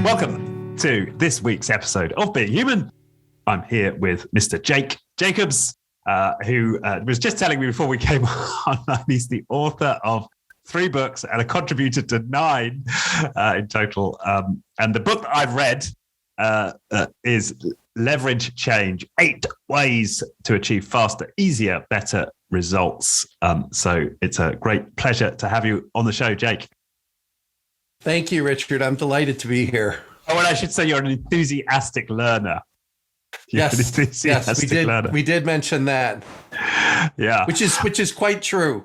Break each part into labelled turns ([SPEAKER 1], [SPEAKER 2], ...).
[SPEAKER 1] Welcome to this week's episode of Being Human. I'm here with Mr. JACOBS, who was just telling me before we came on, he's the author of 3 books and a contributor to 9 in total. And the book that I've read is Leverage Change, 8 Ways to Achieve Faster, Easier, Better Results. So it's a great pleasure to have you on the show, Jake.
[SPEAKER 2] Thank you, Richard. I'm delighted to be here.
[SPEAKER 1] Oh, and I should say you're an enthusiastic learner.
[SPEAKER 2] Yes, we did mention that.
[SPEAKER 1] Yeah,
[SPEAKER 2] which is quite true.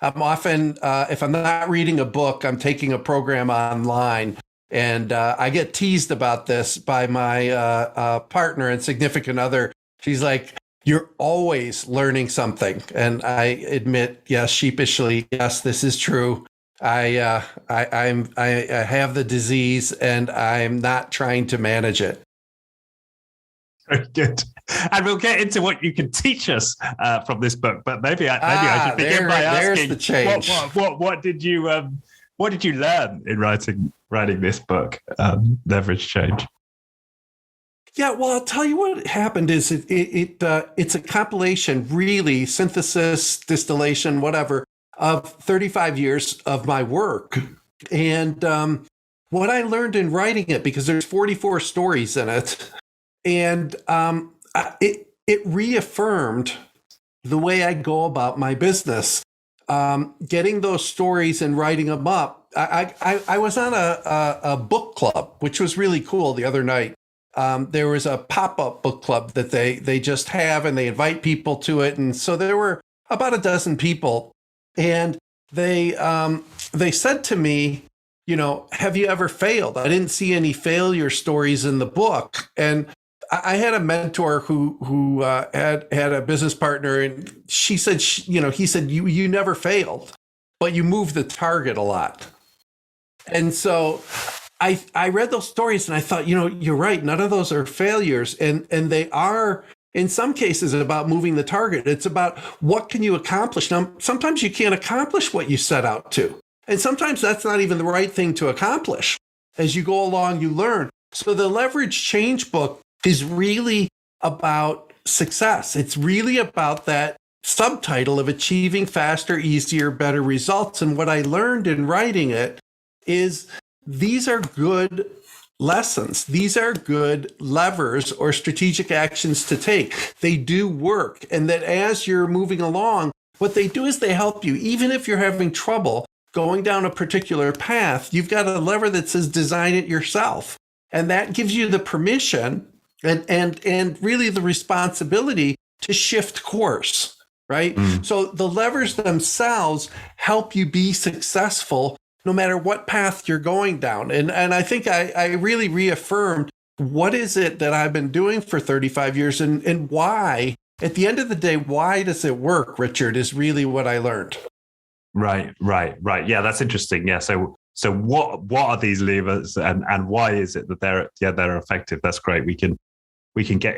[SPEAKER 2] I'm often, if I'm not reading a book, I'm taking a program online, and I get teased about this by my partner and significant other. She's like, "You're always learning something," and I admit, yes, sheepishly, yes, this is true. I have the disease, and I'm not trying to manage it.
[SPEAKER 1] Very good. And we'll get into what you can teach us from this book. But maybe I should begin by asking,
[SPEAKER 2] the change.
[SPEAKER 1] What did you learn in writing this book, Leverage Change?
[SPEAKER 2] Yeah, well, I'll tell you what happened is it's a compilation, really, synthesis, distillation, whatever, of 35 years of my work. And what I learned in writing it, because there's 44 stories in it, and it reaffirmed the way I go about my business. Getting those stories and writing them up. I was on a book club, which was really cool the other night. There was a pop-up book club that they just have, and they invite people to it. And so there were about a dozen people. And they said to me, you know, have you ever failed? I didn't see any failure stories in the book. And I had a mentor who had a business partner, and she said, he said, you never failed, but you moved the target a lot. And so I read those stories and I thought, you're right. None of those are failures. And they are, in some cases, about moving the target. It's about what can you accomplish. Now, sometimes you can't accomplish what you set out to. And sometimes that's not even the right thing to accomplish. As you go along, you learn. So the Leverage Change book is really about success. It's really about that subtitle of achieving faster, easier, better results. And what I learned in writing it is these are good lessons. These are good levers or strategic actions to take. They do work. And that as you're moving along, what they do is they help you. Even if you're having trouble going down a particular path, you've got a lever that says design it yourself. And that gives you the permission and really the responsibility to shift course, right? So the levers themselves help you be successful no matter what path you're going down. And I think I really reaffirmed what is it that I've been doing for 35 years and why, at the end of the day, why does it work, Richard, is really what I learned. Right.
[SPEAKER 1] Yeah, that's interesting. Yeah. So what are these levers and why is it that they're effective? That's great. We can get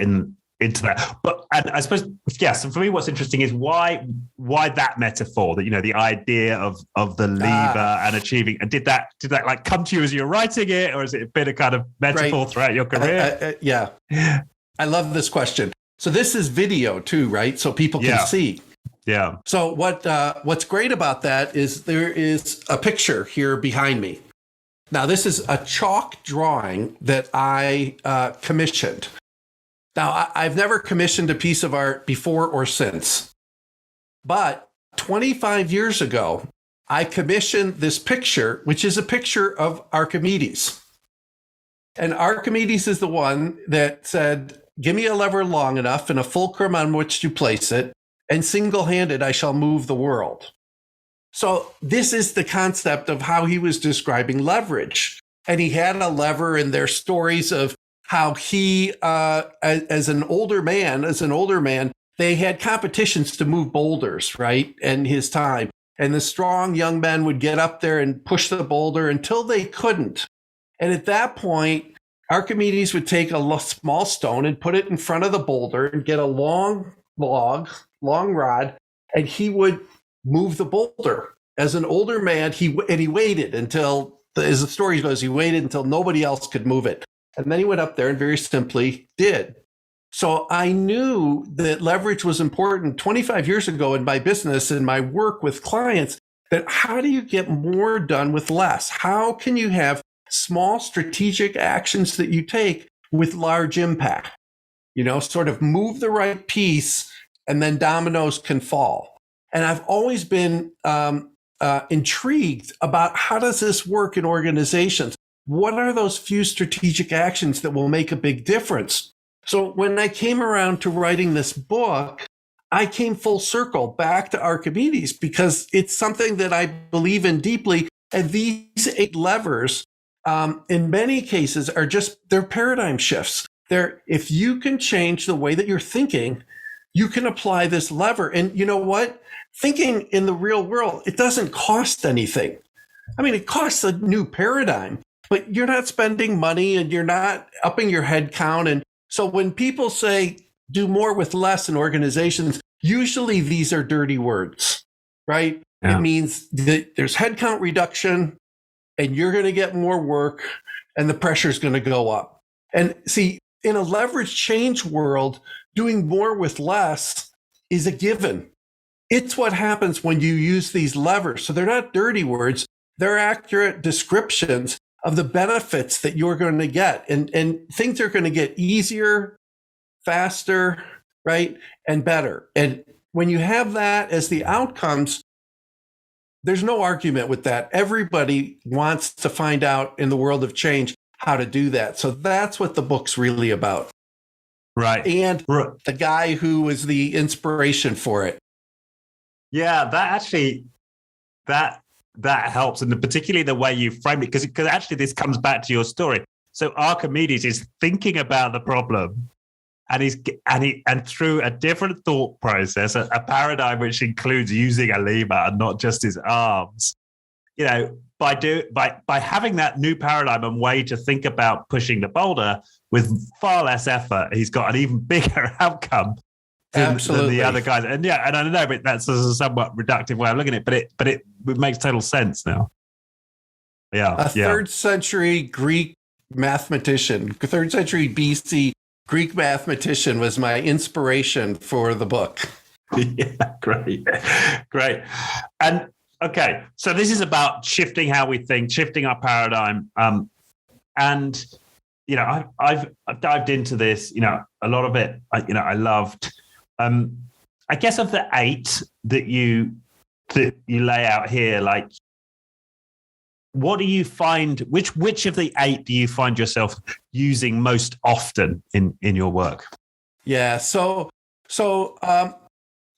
[SPEAKER 1] into that. But and I suppose, yes, and for me what's interesting is why that metaphor, that the idea of the lever and achieving, and did that like come to you as you're writing it, or has it been a kind of metaphor throughout your career?
[SPEAKER 2] Yeah. I love this question. So this is video too, right? So people can see.
[SPEAKER 1] Yeah.
[SPEAKER 2] So what's great about that is there is a picture here behind me. Now this is a chalk drawing that I commissioned. Now, I've never commissioned a piece of art before or since, but 25 years ago, I commissioned this picture, which is a picture of Archimedes. And Archimedes is the one that said, give me a lever long enough and a fulcrum on which to place it, and single-handed I shall move the world. So this is the concept of how he was describing leverage. And he had a lever, and there's stories of how he, as an older man, they had competitions to move boulders, right? In his time. And the strong young men would get up there and push the boulder until they couldn't. And at that point, Archimedes would take a small stone and put it in front of the boulder and get a long rod, and he would move the boulder. As an older man, he waited until as the story goes, he waited until nobody else could move it. And then he went up there and very simply did. So I knew that leverage was important 25 years ago in my business and my work with clients, that how do you get more done with less? How can you have small strategic actions that you take with large impact? Sort of move the right piece and then dominoes can fall. And I've always been intrigued about how does this work in organizations? What are those few strategic actions that will make a big difference? So when I came around to writing this book, I came full circle back to Archimedes because it's something that I believe in deeply. And these 8 levers, in many cases, they're paradigm shifts. If you can change the way that you're thinking, you can apply this lever. And you know what? Thinking in the real world, it doesn't cost anything. I mean, it costs a new paradigm, but you're not spending money and you're not upping your head count. And so when people say do more with less in organizations, usually these are dirty words, right? Yeah. It means that there's headcount reduction and you're going to get more work and the pressure is going to go up. And see, in a leverage change world, doing more with less is a given. It's what happens when you use these levers. So they're not dirty words. They're accurate descriptions of the benefits that you're going to get. And things are going to get easier, faster, right? And better. And when you have that as the outcomes, there's no argument with that. Everybody wants to find out in the world of change how to do that. So that's what the book's really about.
[SPEAKER 1] Right.
[SPEAKER 2] And the guy who was the inspiration for it.
[SPEAKER 1] Yeah, that helps. And particularly the way you framed it, because actually this comes back to your story. So Archimedes is thinking about the problem and through a different thought process, a paradigm which includes using a lever and not just his arms, by having that new paradigm and way to think about pushing the boulder with far less effort, he's got an even bigger outcome than the other guys. And I don't know, but that's a somewhat reductive way of looking at it, but it makes total sense now. Yeah.
[SPEAKER 2] A third century Greek mathematician, 3rd century BC Greek mathematician was my inspiration for the book.
[SPEAKER 1] Yeah, great. And okay, so this is about shifting how we think, shifting our paradigm. And I've dived into this. A lot of it. I loved. I guess of the 8 that you lay out here, like, what do you find? Which of the 8 do you find yourself using most often in your work?
[SPEAKER 2] Yeah. So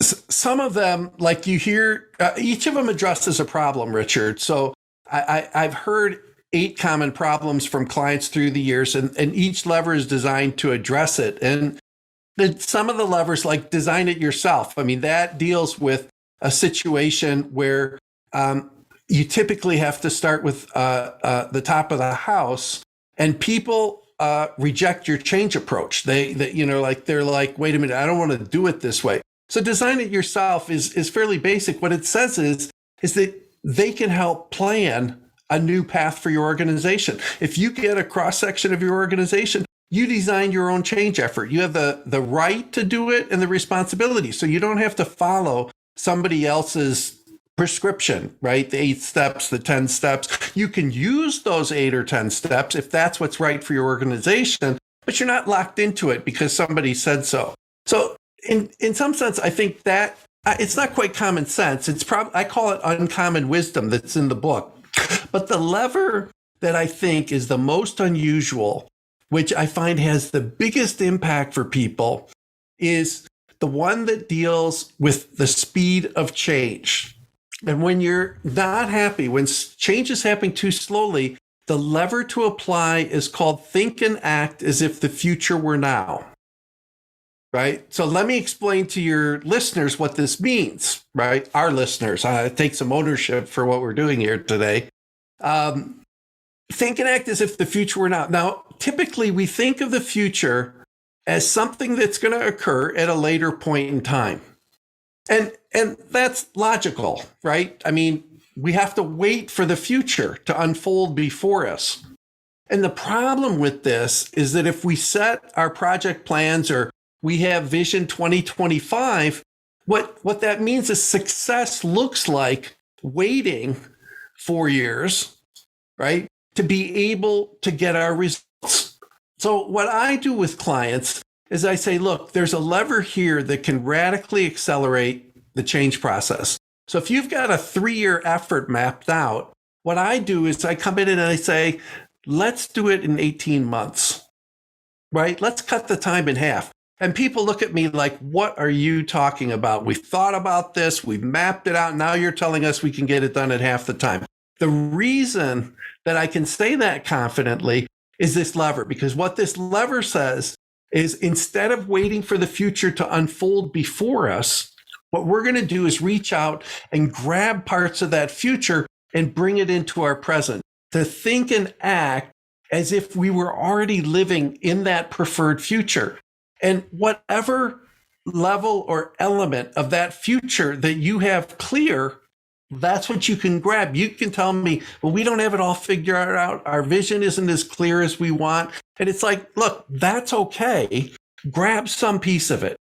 [SPEAKER 2] some of them, like you hear, each of them addresses a problem, Richard. So I've heard 8 common problems from clients through the years, and each lever is designed to address it. And some of the levers, like design it yourself. I mean, that deals with a situation where you typically have to start with the top of the house, and people reject your change approach. They're like, wait a minute, I don't want to do it this way. So design it yourself is fairly basic. What it says is that they can help plan a new path for your organization. If you get a cross section of your organization, you design your own change effort. You have the right to do it and the responsibility. So you don't have to follow somebody else's prescription, right? The 8 steps, the 10 steps. You can use those 8 or 10 steps if that's what's right for your organization, but you're not locked into it because somebody said so. So in some sense, I think that it's not quite common sense. I call it uncommon wisdom that's in the book. But the lever that I think is the most unusual, which I find has the biggest impact for people, is the one that deals with the speed of change. And when you're not happy, when change is happening too slowly, the lever to apply is called think and act as if the future were now. Right? So let me explain to your listeners what this means, right? Our listeners, take some ownership for what we're doing here today. Think and act as if the future were now. Now, typically we think of the future as something that's going to occur at a later point in time. And that's logical, right? I mean, we have to wait for the future to unfold before us. And the problem with this is that if we set our project plans or we have Vision 2025, what that means is success looks like waiting 4 years, right, to be able to get our results. So what I do with clients is I say, look, there's a lever here that can radically accelerate the change process. So if you've got a 3-year effort mapped out, what I do is I come in and I say, let's do it in 18 months, right? Let's cut the time in half. And people look at me like, what are you talking about? We've thought about this. We've mapped it out. Now you're telling us we can get it done at half the time. The reason that I can say that confidently is this lever, because what this lever says is instead of waiting for the future to unfold before us, what we're going to do is reach out and grab parts of that future and bring it into our present, to think and act as if we were already living in that preferred future. And whatever level or element of that future that you have clear, that's what you can grab. You can tell me, well, we don't have it all figured out. Our vision isn't as clear as we want. And it's like, look, that's okay. Grab some piece of it.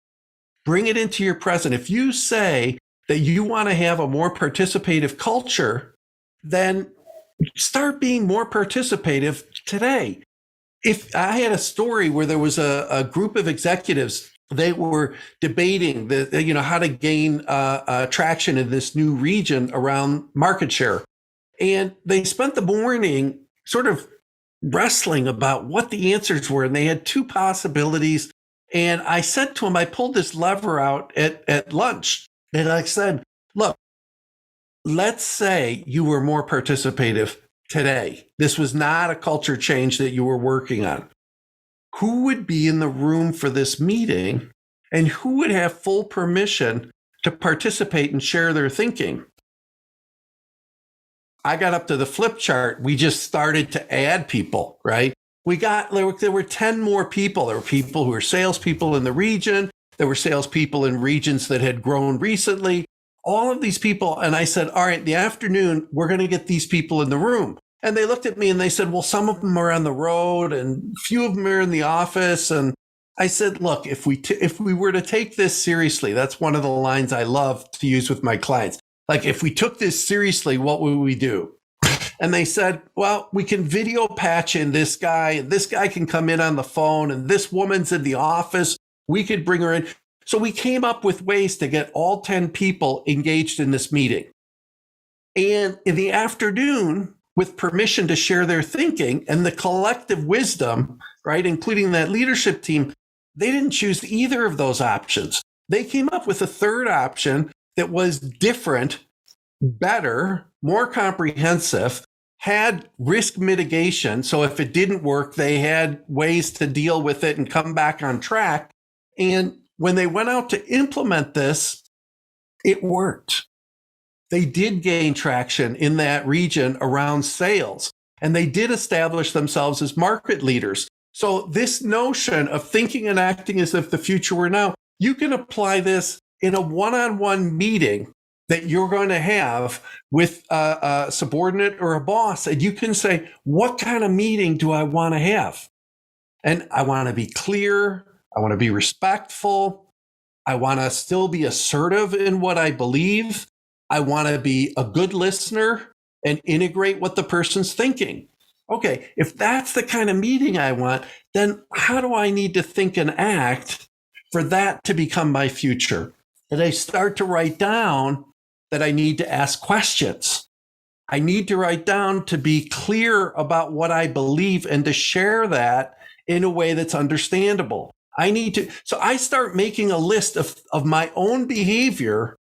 [SPEAKER 2] Bring it into your present. If you say that you want to have a more participative culture, then start being more participative today. If I had a story where there was a group of executives, they were debating how to gain traction in this new region around market share. And they spent the morning sort of wrestling about what the answers were. And they had 2 possibilities. And I said to them, I pulled this lever out at lunch. And I said, look, let's say you were more participative today. This was not a culture change that you were working on. Who would be in the room for this meeting and who would have full permission to participate and share their thinking? I got up to the flip chart. We just started to add people, right? There were 10 more people. There were people who were salespeople in the region. There were salespeople in regions that had grown recently. All of these people. And I said, all right, in the afternoon, we're going to get these people in the room. And they looked at me and they said, well, some of them are on the road and a few of them are in the office. And I said, look, if we were to take this seriously, that's one of the lines I love to use with my clients. Like, if we took this seriously, what would we do? And they said, well, we can video patch in this guy, and this guy can come in on the phone, and this woman's in the office. We could bring her in. So we came up with ways to get all 10 people engaged in this meeting. And in the afternoon, with permission to share their thinking and the collective wisdom, right, including that leadership team, they didn't choose either of those options. They came up with a third option that was different, better, more comprehensive, had risk mitigation. So if it didn't work, they had ways to deal with it and come back on track. And when they went out to implement this, it worked. They did gain traction in that region around sales, and they did establish themselves as market leaders. So this notion of thinking and acting as if the future were now, you can apply this in a one-on-one meeting that you're going to have with a subordinate or a boss. And you can say, what kind of meeting do I want to have? And I want to be clear. I want to be respectful. I want to still be assertive in what I believe. I want to be a good listener and integrate what the person's thinking. Okay, if that's the kind of meeting I want, then how do I need to think and act for that to become my future? And I start to write down that I need to ask questions. I need to write down to be clear about what I believe and to share that in a way that's understandable. So I start making a list of my own behavior.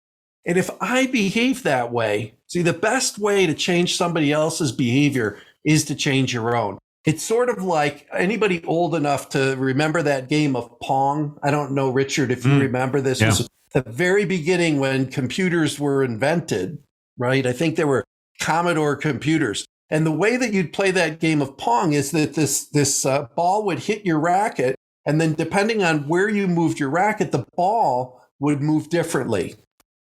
[SPEAKER 2] And if I behave that way, see, the best way to change somebody else's behavior is to change your own. It's sort of like anybody old enough to remember that game of Pong. I don't know, Richard, if you remember this. Yeah. It was the very beginning when computers were invented, right? I think there were Commodore computers. And the way that you'd play that game of Pong is that this ball would hit your racket. And then depending on where you moved your racket, the ball would move differently,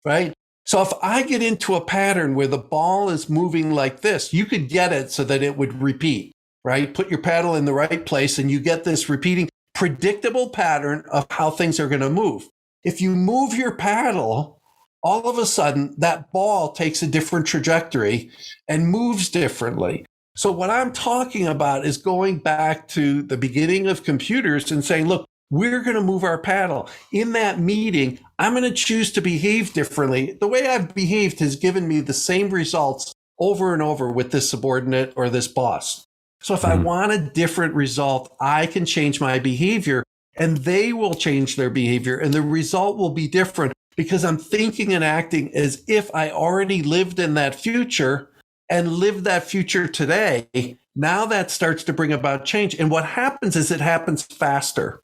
[SPEAKER 2] right? So if I get into a pattern where the ball is moving like this, you could get it so that it would repeat, right? Put your paddle in the right place and you get this repeating predictable pattern of how things are going to move. If you move your paddle, all of a sudden that ball takes a different trajectory and moves differently. So what I'm talking about is going back to the beginning of computers and saying, look, we're going to move our paddle. In that meeting, I'm going to choose to behave differently. The way I've behaved has given me the same results over and over with this subordinate or this boss. So if I want a different result, I can change my behavior and they will change their behavior and the result will be different because I'm thinking and acting as if I already lived in that future and lived that future today. Now that starts to bring about change. And what happens is it happens faster.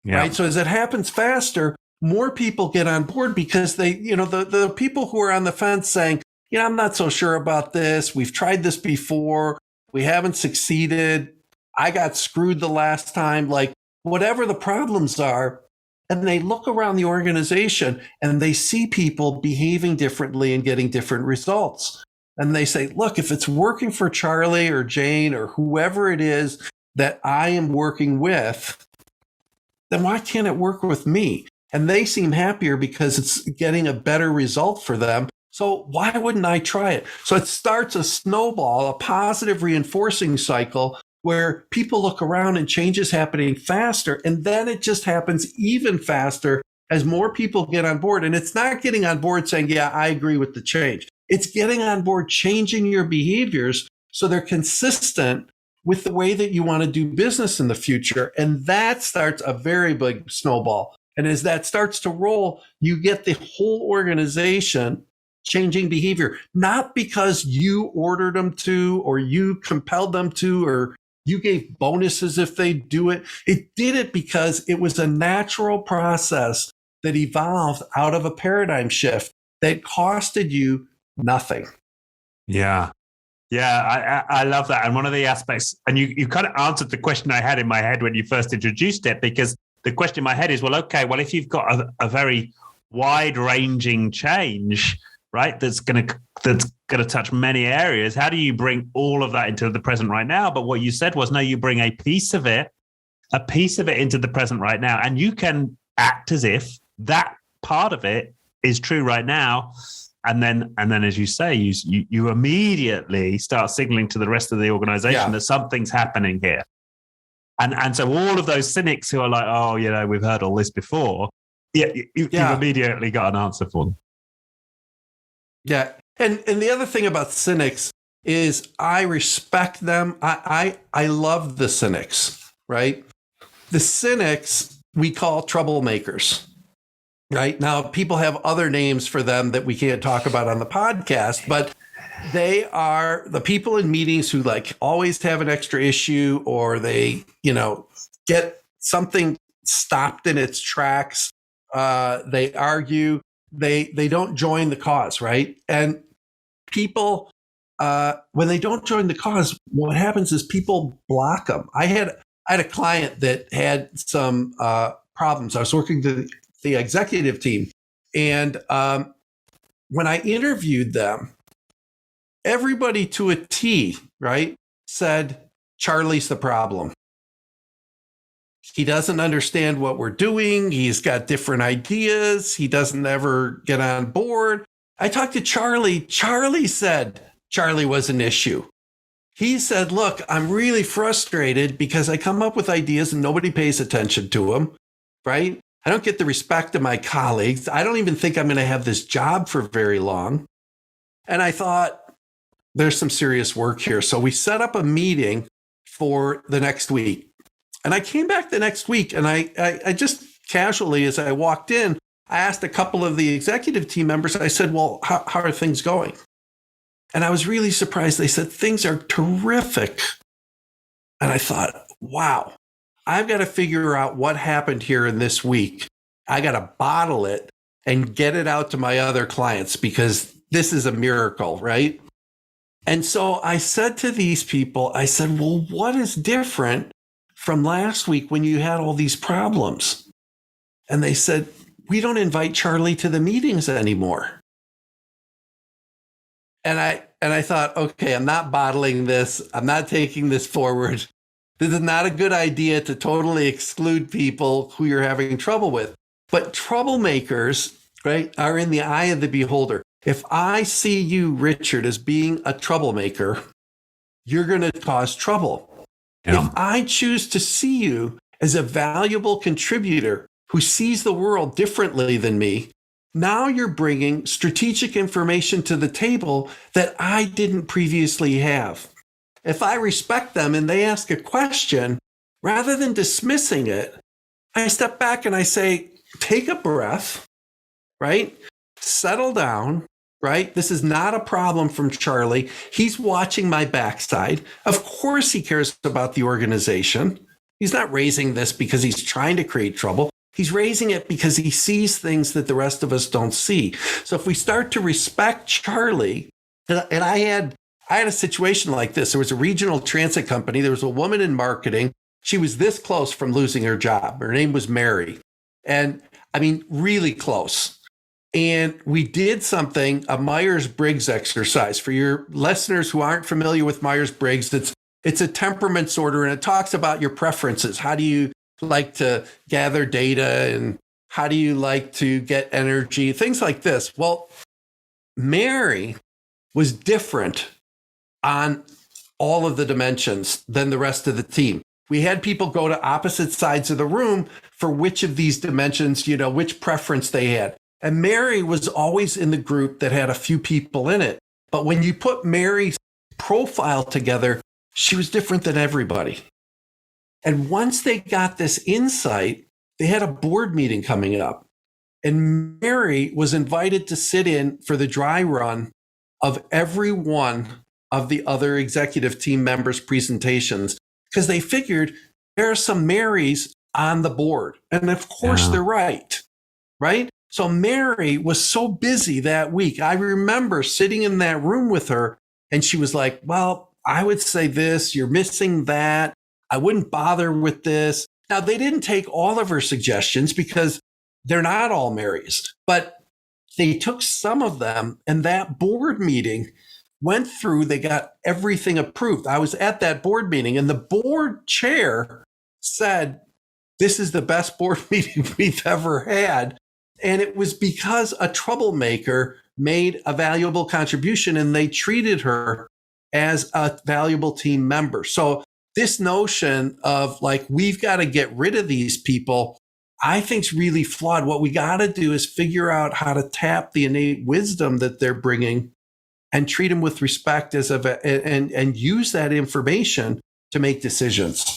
[SPEAKER 2] Yeah. Right. So as it happens faster, more people get on board because they, the people who are on the fence saying, I'm not so sure about this. We've tried this before. We haven't succeeded. I got screwed the last time, like whatever the problems are. And they look around the organization and they see people behaving differently and getting different results. And they say, look, if it's working for Charlie or Jane or whoever it is that I am working with, then why can't it work with me? And they seem happier because it's getting a better result for them. So why wouldn't I try it? So it starts a snowball, a positive reinforcing cycle where people look around and change is happening faster. And then it just happens even faster as more people get on board. And it's not getting on board saying, yeah, I agree with the change. It's getting on board, changing your behaviors so they're consistent with the way that you want to do business in the future. And that starts a very big snowball. And as that starts to roll, you get the whole organization changing behavior, not because you ordered them to, or you compelled them to, or you gave bonuses if they do it. It did it because it was a natural process that evolved out of a paradigm shift that costed you nothing.
[SPEAKER 1] Yeah. Yeah, I love that. And one of the aspects, and you kind of answered the question I had in my head when you first introduced it, because the question in my head is, well, if you've got a very wide-ranging change, right, that's going to touch many areas, how do you bring all of that into the present right now? But what you said was, no, you bring a piece of it into the present right now, and you can act as if that part of it is true right now. And then, as you say, you immediately start signaling to the rest of the organization that something's happening here. And so all of those cynics who are like, oh, we've heard all this before, you've immediately got an answer for them.
[SPEAKER 2] Yeah. And the other thing about cynics is I respect them. I love the cynics, right? The cynics we call troublemakers. Right now, people have other names for them that we can't talk about on the podcast, but they are the people in meetings who like always have an extra issue, or they, get something stopped in its tracks. They argue. They don't join the cause, right? And people, when they don't join the cause, what happens is people block them. I had a client that had some problems. I was working the executive team. And when I interviewed them, everybody to a T, right, said, Charlie's the problem. He doesn't understand what we're doing. He's got different ideas. He doesn't ever get on board. I talked to Charlie. Charlie said Charlie was an issue. He said, look, I'm really frustrated because I come up with ideas and nobody pays attention to them, right? I don't get the respect of my colleagues. I don't even think I'm going to have this job for very long. And I thought, there's some serious work here. So we set up a meeting for the next week. And I came back the next week and I just casually, as I walked in, I asked a couple of the executive team members, I said, well, how are things going? And I was really surprised. They said, things are terrific. And I thought, wow. I've got to figure out what happened here in this week. I got to bottle it and get it out to my other clients because this is a miracle, right? And so I said to these people, I said, well, what is different from last week when you had all these problems? And they said, we don't invite Charlie to the meetings anymore. And I thought, okay, I'm not bottling this. I'm not taking this forward. This is not a good idea to totally exclude people who you're having trouble with. But troublemakers, right, are in the eye of the beholder. If I see you, Richard, as being a troublemaker, you're going to cause trouble.
[SPEAKER 1] Yeah.
[SPEAKER 2] If I choose to see you as a valuable contributor who sees the world differently than me, now you're bringing strategic information to the table that I didn't previously have. If I respect them and they ask a question, rather than dismissing it, I step back and I say, take a breath, right? Settle down, right? This is not a problem from Charlie. He's watching my backside. Of course he cares about the organization. He's not raising this because he's trying to create trouble. He's raising it because he sees things that the rest of us don't see. So if we start to respect Charlie, and I had a situation like this. There was a regional transit company. There was a woman in marketing. She was this close from losing her job. Her name was Mary. And I mean, really close. And we did something, a Myers-Briggs exercise. For your listeners who aren't familiar with Myers-Briggs, it's a temperament disorder, and it talks about your preferences. How do you like to gather data, and how do you like to get energy, things like this. Well, Mary was different on all of the dimensions than the rest of the team. We had people go to opposite sides of the room for which of these dimensions, which preference they had. And Mary was always in the group that had a few people in it. But when you put Mary's profile together, she was different than everybody. And once they got this insight, they had a board meeting coming up. And Mary was invited to sit in for the dry run of every one of the other executive team members' presentations, because they figured there are some Marys on the board. And of course they're right? So Mary was so busy that week. I remember sitting in that room with her, and she was like, well, I would say this, you're missing that. I wouldn't bother with this. Now, they didn't take all of her suggestions because they're not all Marys, but they took some of them, and that board meeting went through, they got everything approved. I was at that board meeting, and the board chair said, this is the best board meeting we've ever had. And it was because a troublemaker made a valuable contribution, and they treated her as a valuable team member. So this notion of like, we've got to get rid of these people, I think is really flawed. What we got to do is figure out how to tap the innate wisdom that they're bringing and treat them with respect and use that information to make decisions.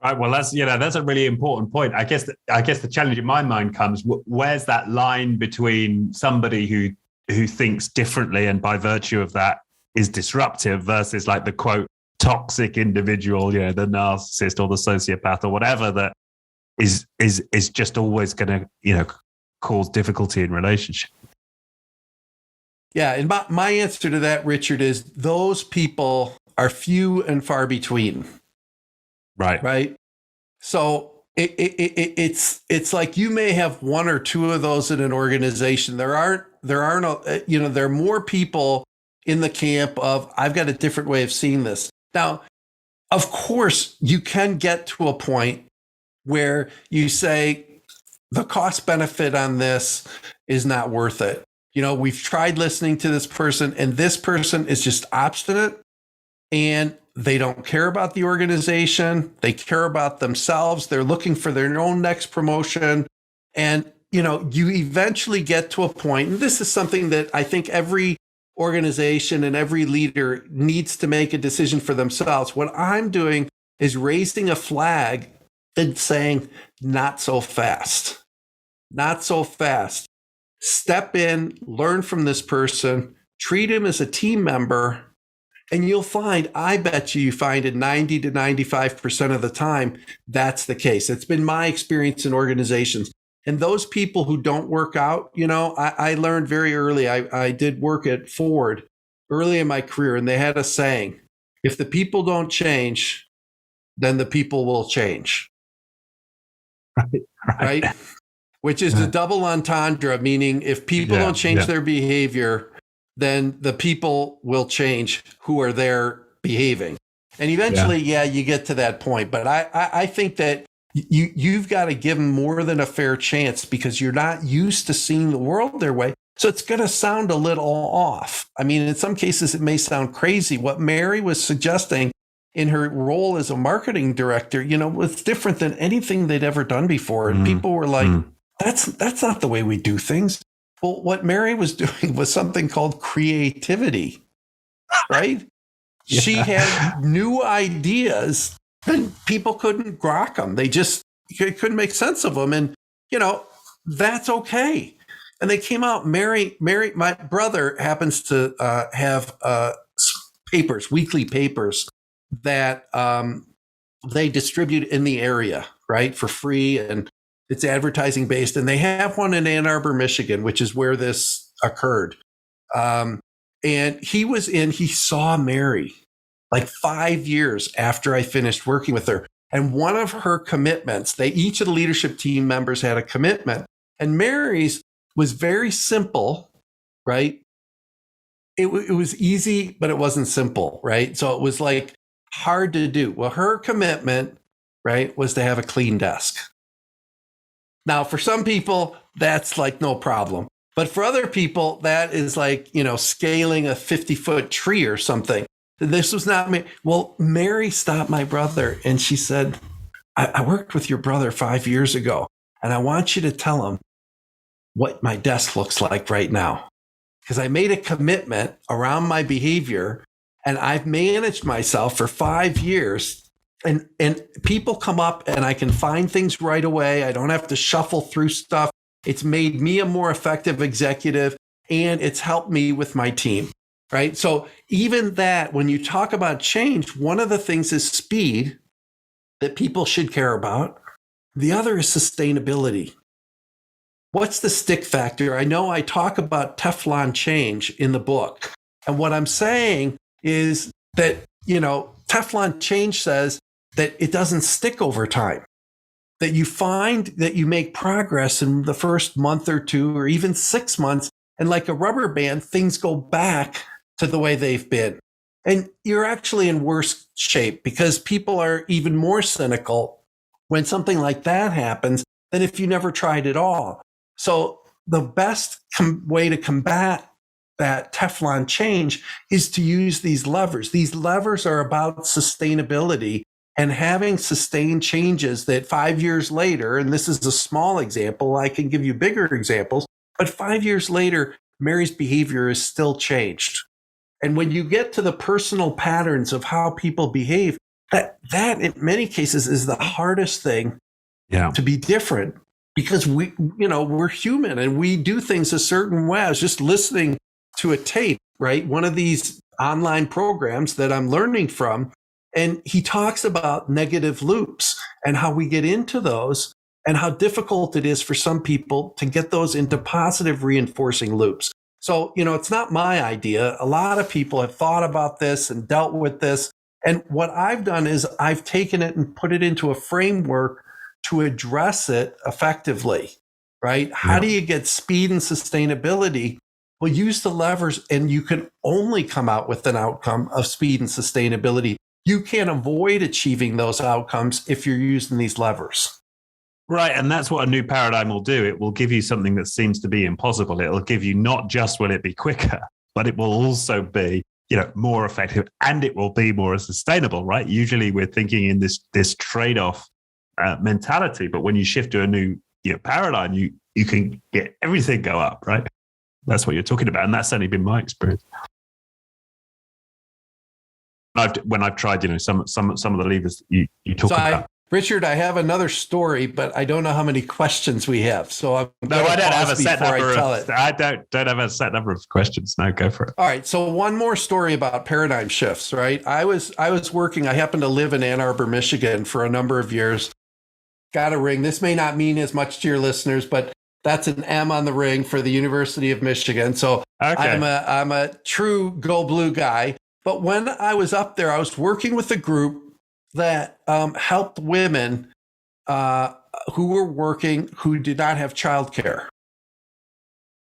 [SPEAKER 1] Right. Well, that's a really important point. I guess the challenge in my mind comes, where's that line between somebody who thinks differently and by virtue of that is disruptive versus like the quote toxic individual, the narcissist or the sociopath or whatever that is just always going to cause difficulty in relationship.
[SPEAKER 2] Yeah, and my answer to that, Richard, is those people are few and far between. Right. So it's like you may have one or two of those in an organization. There are more people in the camp of I've got a different way of seeing this. Now, of course, you can get to a point where you say the cost benefit on this is not worth it. We've tried listening to this person, and this person is just obstinate, and they don't care about the organization. They care about themselves. They're looking for their own next promotion. And, you eventually get to a point, and this is something that I think every organization and every leader needs to make a decision for themselves. What I'm doing is raising a flag and saying, not so fast, not so fast. Step in, learn from this person, treat him as a team member, and you'll find, I bet you find it 90 to 95% of the time, that's the case. It's been my experience in organizations. And those people who don't work out, I learned very early, I did work at Ford early in my career, and they had a saying, if the people don't change, then the people will change. Right? Which is a double entendre, meaning if people don't change their behavior, then the people will change who are there behaving. And eventually, you get to that point. But I think that you've got to give them more than a fair chance because you're not used to seeing the world their way. So it's going to sound a little off. I mean, in some cases, it may sound crazy. What Mary was suggesting in her role as a marketing director, was different than anything they'd ever done before. And people were like, that's not the way we do things. Well, what Mary was doing was something called creativity, right? Yeah. She had new ideas and people couldn't grok them. They just couldn't make sense of them. And, that's okay. And they came out, Mary, my brother happens to have papers, weekly papers that they distribute in the area, right, for free. And it's advertising based. And they have one in Ann Arbor, Michigan, which is where this occurred. And he saw Mary like 5 years after I finished working with her. And one of her commitments, each of the leadership team members had a commitment. And Mary's was very simple, right? It was easy, but it wasn't simple, right? So it was like hard to do. Well, her commitment, right, was to have a clean desk. Now, for some people, that's like no problem. But for other people, that is like, scaling a 50-foot tree or something. This was not me. Well, Mary stopped my brother and she said, I worked with your brother 5 years ago, and I want you to tell him what my desk looks like right now. Because I made a commitment around my behavior, and I've managed myself for 5 years. And people come up and I can find things right away. I don't have to shuffle through stuff. It's made me a more effective executive, and it's helped me with my team, right? So even that, when you talk about change, one of the things is speed that people should care about. The other is sustainability. What's the stick factor? I know I talk about Teflon change in the book. And what I'm saying is that, Teflon change says that it doesn't stick over time, that you find that you make progress in the first month or two, or even 6 months. And like a rubber band, things go back to the way they've been. And you're actually in worse shape because people are even more cynical when something like that happens than if you never tried at all. So the best way to combat that Teflon change is to use these levers. These levers are about sustainability and having sustained changes that 5 years later, and this is a small example, I can give you bigger examples, but 5 years later, Mary's behavior is still changed. And when you get to the personal patterns of how people behave, that in many cases is the hardest thing to be different. Because we're human and we do things a certain way. I was just listening to a tape, right? One of these online programs that I'm learning from, and he talks about negative loops and how we get into those and how difficult it is for some people to get those into positive reinforcing loops. So, it's not my idea. A lot of people have thought about this and dealt with this. And what I've done is I've taken it and put it into a framework to address it effectively, right? How do you get speed and sustainability? Well, use the levers, and you can only come out with an outcome of speed and sustainability. You can't avoid achieving those outcomes if you're using these levers.
[SPEAKER 1] Right. And that's what a new paradigm will do. It will give you something that seems to be impossible. It'll give you not just will it be quicker, but it will also be, more effective, and it will be more sustainable, right? Usually we're thinking in this trade-off mentality, but when you shift to a new paradigm, you can get everything go up, right? That's what you're talking about, and that's certainly been my experience. When I've tried, some of the levers you talk about.
[SPEAKER 2] Richard, I have another story, but I don't know how many questions we have, so I don't have a set number.
[SPEAKER 1] I don't have a set number of questions. No, go for it.
[SPEAKER 2] All right, so one more story about paradigm shifts, right? I was working. I happened to live in Ann Arbor, Michigan, for a number of years. Got a ring. This may not mean as much to your listeners, but that's an M on the ring for the University of Michigan. So okay. I'm a true go blue guy. But when I was up there, I was working with a group that helped women who were working who did not have childcare.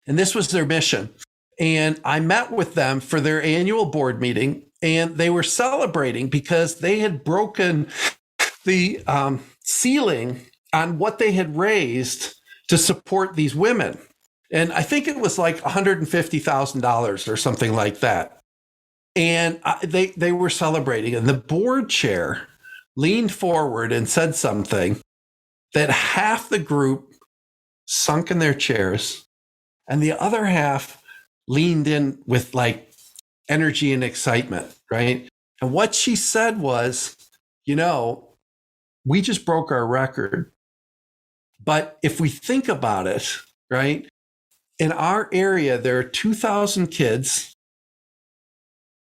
[SPEAKER 2] And this was their mission. And I met with them for their annual board meeting, and they were celebrating because they had broken the ceiling on what they had raised to support these women. And I think it was like $150,000 or something like that. And they were celebrating, and the board chair leaned forward and said something that half the group sunk in their chairs, and the other half leaned in with like energy and excitement, right? And what she said was, we just broke our record. But if we think about it, right, in our area, there are 2,000 kids,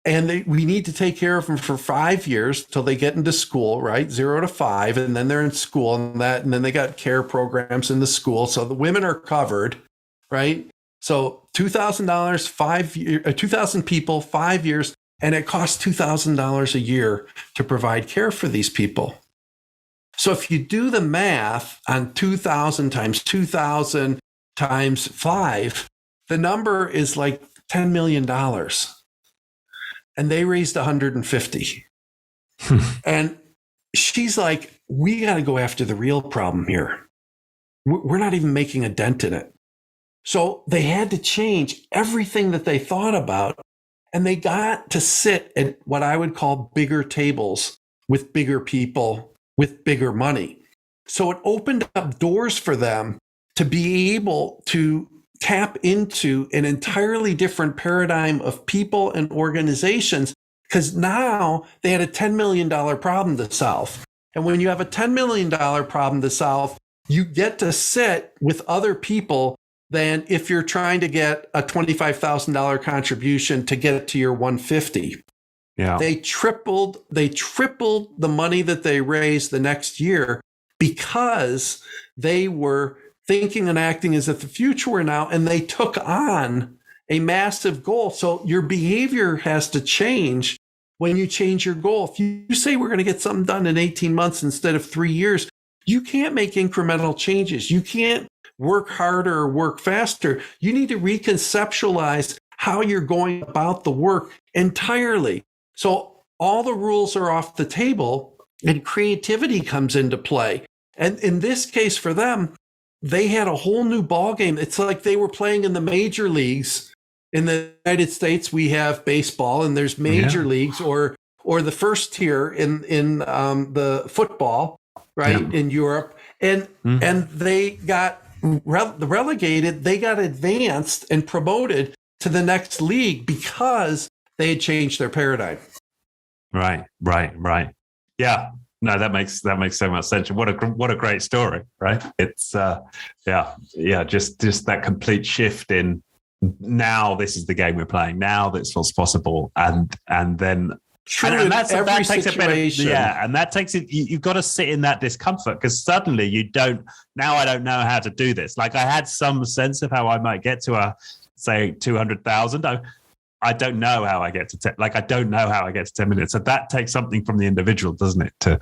[SPEAKER 2] and we need to take care of them for 5 years till they get into school, right? 0 to 5, and then they're in school and then they got care programs in the school. So the women are covered, right? So $2,000, 5 years, 2,000 people, 5 years, and it costs $2,000 a year to provide care for these people. So if you do the math on 2,000 times 2,000 times 5, the number is like $10 million. And they raised 150. And she's like, we got to go after the real problem here. We're not even making a dent in it. So they had to change everything that they thought about. And they got to sit at what I would call bigger tables with bigger people with bigger money. So it opened up doors for them to be able to tap into an entirely different paradigm of people and organizations, because now they had a $10 million problem to solve. And when you have a $10 million problem to solve, you get to sit with other people than if you're trying to get a $25,000 contribution to get it to your 150.
[SPEAKER 1] Yeah.
[SPEAKER 2] They tripled the money that they raised the next year because they were thinking and acting as if the future were now, and they took on a massive goal. So your behavior has to change when you change your goal. If you say we're going to get something done in 18 months instead of 3 years, you can't make incremental changes. You can't work harder or work faster. You need to reconceptualize how you're going about the work entirely. So all the rules are off the table and creativity comes into play. And in this case for them, they had a whole new ballgame. It's like they were playing in the major leagues. In the United States, we have baseball, and there's major leagues, or the first tier in the football, right, in Europe. And they got relegated. They got advanced and promoted to the next league because they had changed their paradigm. Right.
[SPEAKER 1] Yeah. No, that makes so much sense. What a great story, right? It's just that complete shift in now. This is the game we're playing. Now that's what's possible, and then
[SPEAKER 2] and that takes situation.
[SPEAKER 1] And that takes it. You've got to sit in that discomfort because suddenly you don't. Now I don't know how to do this. Like I had some sense of how I might get to say 200,000. I don't know how I get to 10. Like I don't know how I get to 10 minutes. So that takes something from the individual, doesn't it, to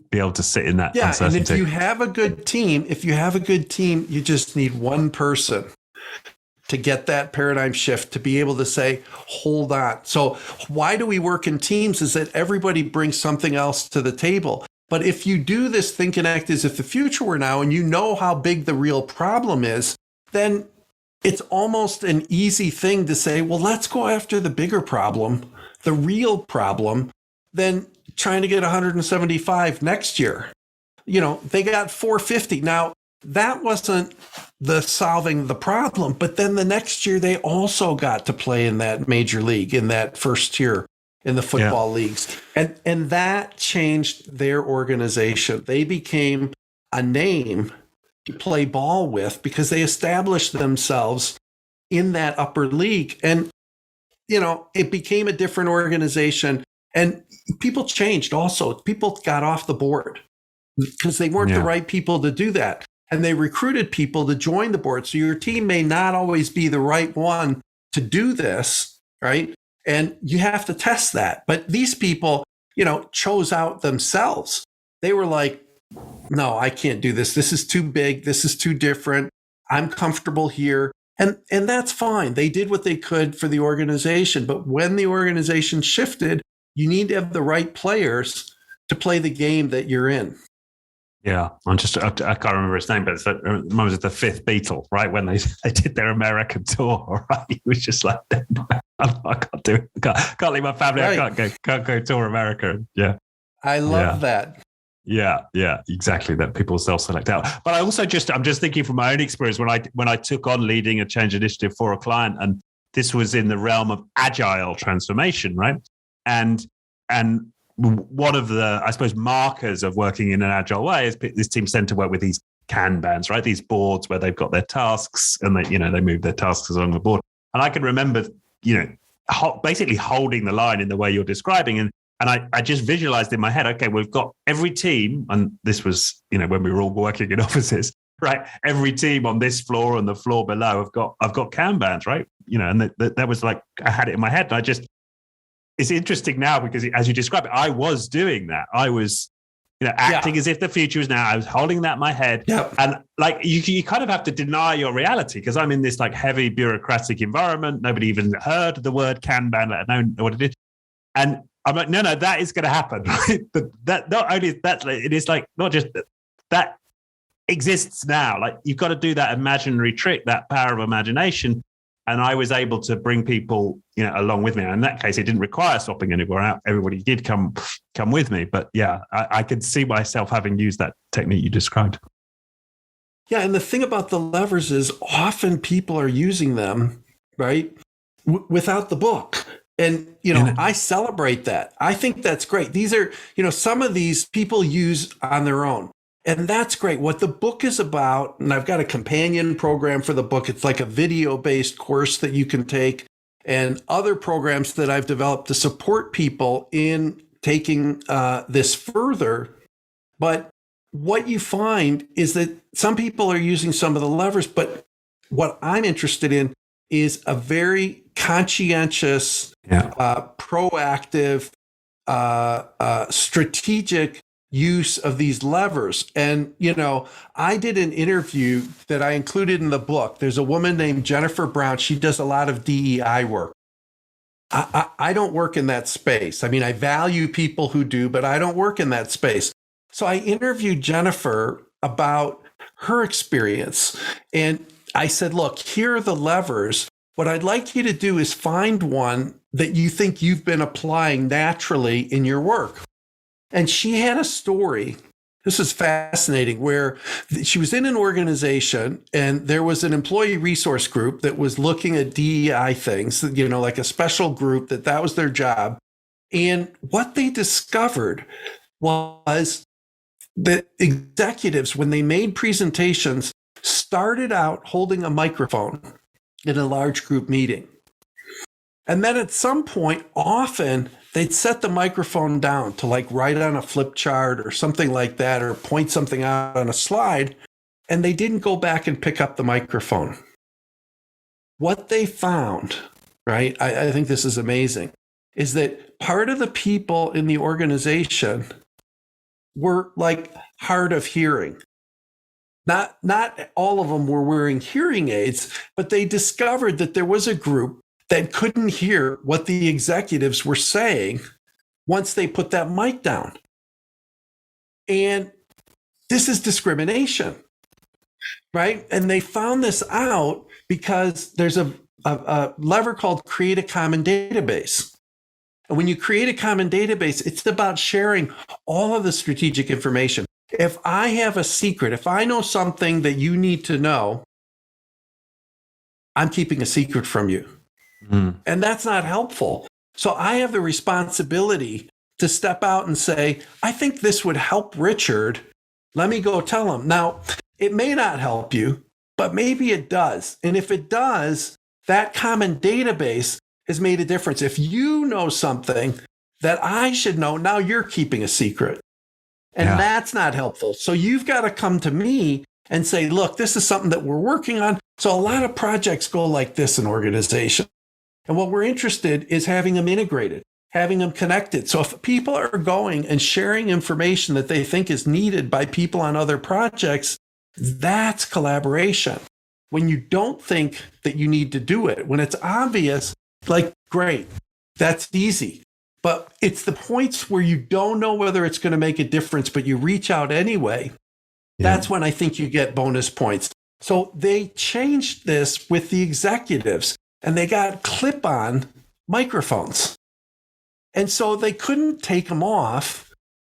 [SPEAKER 1] be able to sit in that uncertainty.
[SPEAKER 2] And if you have a good team, you just need one person to get that paradigm shift, to be able to say, hold on. So why do we work in teams is that everybody brings something else to the table. But if you do this think and act as if the future were now, and you know how big the real problem is, then it's almost an easy thing to say, well, let's go after the bigger problem, the real problem, than trying to get 175 next year. They got 450. Now, that wasn't the solving the problem, but then the next year they also got to play in that major league, in that first tier, in the football leagues. And that changed their organization. They became a name to play ball with because they established themselves in that upper league. And, it became a different organization. And people changed also. People got off the board because they weren't the right people to do that. And they recruited people to join the board. So your team may not always be the right one to do this, right? And you have to test that. But these people, chose out themselves. They were like, no, I can't do this. This is too big. This is too different. I'm comfortable here. And that's fine. They did what they could for the organization. But when the organization shifted, you need to have the right players to play the game that you're in.
[SPEAKER 1] Yeah, I can't remember his name, but it's was the fifth Beatle, right? When they did their American tour, right? He was just like, I can't do it. Can't leave my family. Right. I can't go tour America. Yeah.
[SPEAKER 2] I love that.
[SPEAKER 1] Yeah, exactly. That people self-select out. But I also I'm just thinking from my own experience when I took on leading a change initiative for a client, and this was in the realm of agile transformation, right? And one of the, I suppose, markers of working in an agile way is this teams tend to work with these Kanbans, right? These boards where they've got their tasks and they move their tasks along the board. And I can remember, basically holding the line in the way you're describing. And I just visualized in my head, okay, we've got every team, and this was, when we were all working in offices, right? Every team on this floor and the floor below, I've got Kanbans, right? And that was like, I had it in my head, and it's interesting now because as you describe it, I was doing that. I was, acting as if the future was now. I was holding that in my head.
[SPEAKER 2] Yep.
[SPEAKER 1] And like, you kind of have to deny your reality because I'm in this like heavy bureaucratic environment. Nobody even heard the word Kanban, let alone know what it is. And I'm like, no, that is going to happen. Right? That not only that, it is like, not just that exists now. Like you've got to do that imaginary trick, that power of imagination. And I was able to bring people, along with me. And in that case, it didn't require swapping anywhere out. Everybody did come with me. But yeah, I could see myself having used that technique you described.
[SPEAKER 2] Yeah. And the thing about the levers is often people are using them, right, without the book. And, I celebrate that. I think that's great. These are, some of these people use on their own. And that's great. What the book is about, and I've got a companion program for the book. It's like a video-based course that you can take, and other programs that I've developed to support people in taking this further. But what you find is that some people are using some of the levers, but what I'm interested in is a very conscientious, proactive, strategic use of these levers. And, I did an interview that I included in the book. There's a woman named Jennifer Brown. She does a lot of DEI work. I don't work in that space. I mean, I value people who do, but I don't work in that space. So I interviewed Jennifer about her experience. And I said, look, here are the levers. What I'd like you to do is find one that you think you've been applying naturally in your work. And she had a story. This is fascinating, where she was in an organization and there was an employee resource group that was looking at DEI things, like a special group that was their job. And what they discovered was that executives, when they made presentations, started out holding a microphone in a large group meeting. And then at some point, often they'd set the microphone down to like write on a flip chart or something like that, or point something out on a slide, and they didn't go back and pick up the microphone. What they found, right, I think this is amazing, is that part of the people in the organization were like hard of hearing. Not all of them were wearing hearing aids, but they discovered that there was a group that couldn't hear what the executives were saying once they put that mic down. And this is discrimination, right? And they found this out because there's a lever called create a common database. And when you create a common database, it's about sharing all of the strategic information. If I have a secret, if I know something that you need to know, I'm keeping a secret from you. And that's not helpful. So I have the responsibility to step out and say, I think this would help Richard. Let me go tell him. Now, it may not help you, but maybe it does. And if it does, that common database has made a difference. If you know something that I should know, now you're keeping a secret. And that's not helpful. So you've got to come to me and say, look, this is something that we're working on. So a lot of projects go like this in organizations. And what we're interested is having them integrated, having them connected. So if people are going and sharing information that they think is needed by people on other projects, that's collaboration. when you don't think that you need to do it. When it's obvious, like, great, that's easy. But it's the points where you don't know whether it's going to make a difference, but you reach out anyway. Yeah. That's when I think you get bonus points. So they changed this with the executives, and they got clip-on microphones. And so they couldn't take them off,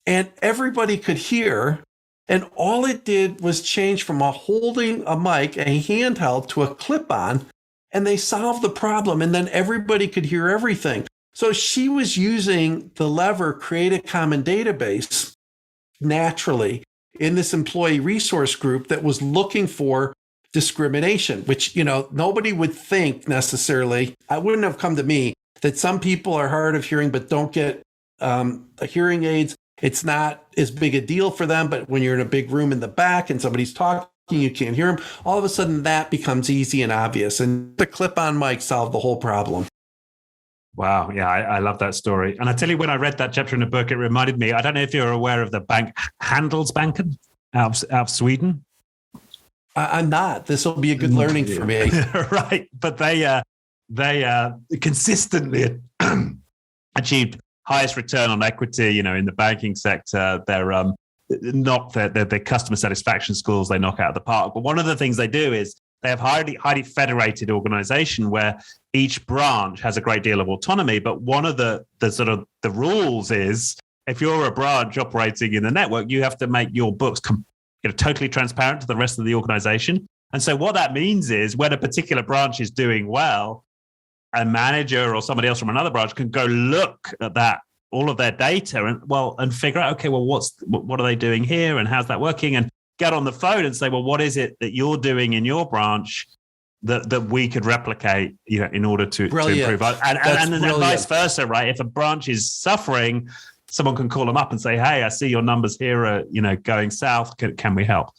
[SPEAKER 2] and everybody could hear. And all it did was change from holding a mic, a handheld, to a clip-on, and they solved the problem. And then everybody could hear everything. So she was using the lever, create a common database, naturally in this employee resource group that was looking for discrimination, which, nobody would think necessarily. I wouldn't have come to me that some people are hard of hearing but don't get hearing aids. It's not as big a deal for them, but when you're in a big room in the back and somebody's talking, you can't hear them. All of a sudden that becomes easy and obvious, and the clip-on mic solved the whole problem.
[SPEAKER 1] Wow. Yeah, I love that story. And I tell you, when I read that chapter in the book, it reminded me, I don't know if you're aware of the bank Handelsbanken out of Sweden.
[SPEAKER 2] I'm not. This will be a good learning for me.
[SPEAKER 1] Right. But they consistently achieved highest return on equity, in the banking sector. They're their customer satisfaction scores, they knock out of the park. But one of the things they do is they have highly federated organization where each branch has a great deal of autonomy. But one of the sort of the rules is, if you're a branch operating in the network, you have to make your books totally transparent to the rest of the organization. And so what that means is, when a particular branch is doing well, a manager or somebody else from another branch can go look at that, all of their data, and figure out, okay, well, what are they doing here, and how's that working, and get on the phone and say, well, what is it that you're doing in your branch that we could replicate, in order to improve, and then vice versa, right? If a branch is suffering, someone can call them up and say, hey, I see your numbers here are, going south. Can we help?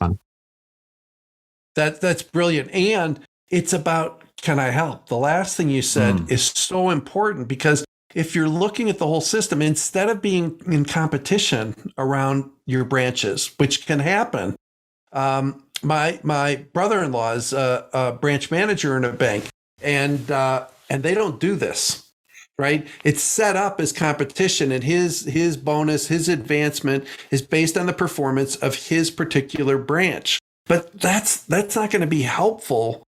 [SPEAKER 2] That's brilliant. And it's about, can I help? The last thing you said is so important, because if you're looking at the whole system, instead of being in competition around your branches, which can happen. My brother-in-law is a branch manager in a bank, and they don't do this, right? It's set up as competition, and his bonus, his advancement is based on the performance of his particular branch. But that's not going to be helpful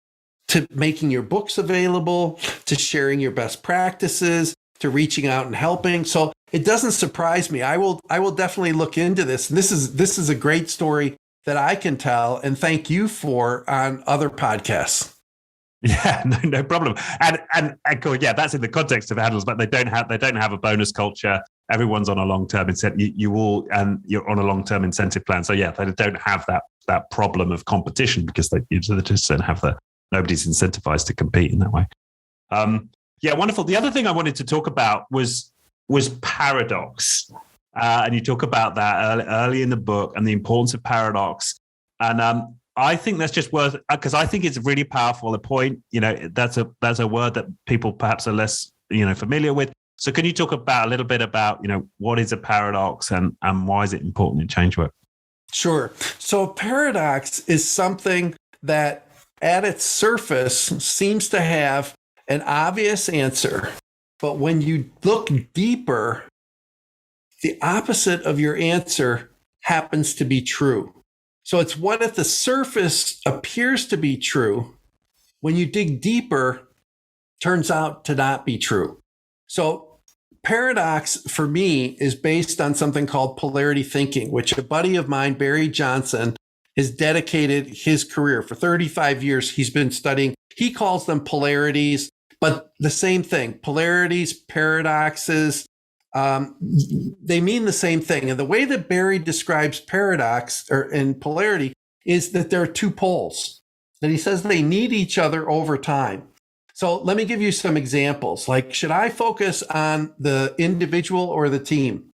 [SPEAKER 2] to making your books available, to sharing your best practices, to reaching out and helping. So it doesn't surprise me. I will definitely look into this. And this is a great story that I can tell and thank you for on other podcasts.
[SPEAKER 1] Yeah, no problem. And cool, yeah, that's in the context of handles, but they don't have a bonus culture. Everyone's on a long-term incentive. You're on a long-term incentive plan. So yeah, they don't have that problem of competition, because they just don't have nobody's incentivized to compete in that way. Yeah, wonderful. The other thing I wanted to talk about was paradox. And you talk about that early in the book and the importance of paradox. And I think that's just worth, because I think it's really powerful. A point, that's a word that people perhaps are less, familiar with. So can you talk about a little bit about, what is a paradox and why is it important in change work?
[SPEAKER 2] Sure. So a paradox is something that at its surface seems to have an obvious answer, but when you look deeper, the opposite of your answer happens to be true. So it's what at the surface appears to be true, when you dig deeper, turns out to not be true. So paradox for me is based on something called polarity thinking, which a buddy of mine, Barry Johnson, has dedicated his career. For 35 years, he's been studying. He calls them polarities, but the same thing. Polarities, paradoxes, they mean the same thing. And the way that Barry describes paradox and polarity is that there are two poles, that he says they need each other over time. So let me give you some examples. Like, should I focus on the individual or the team?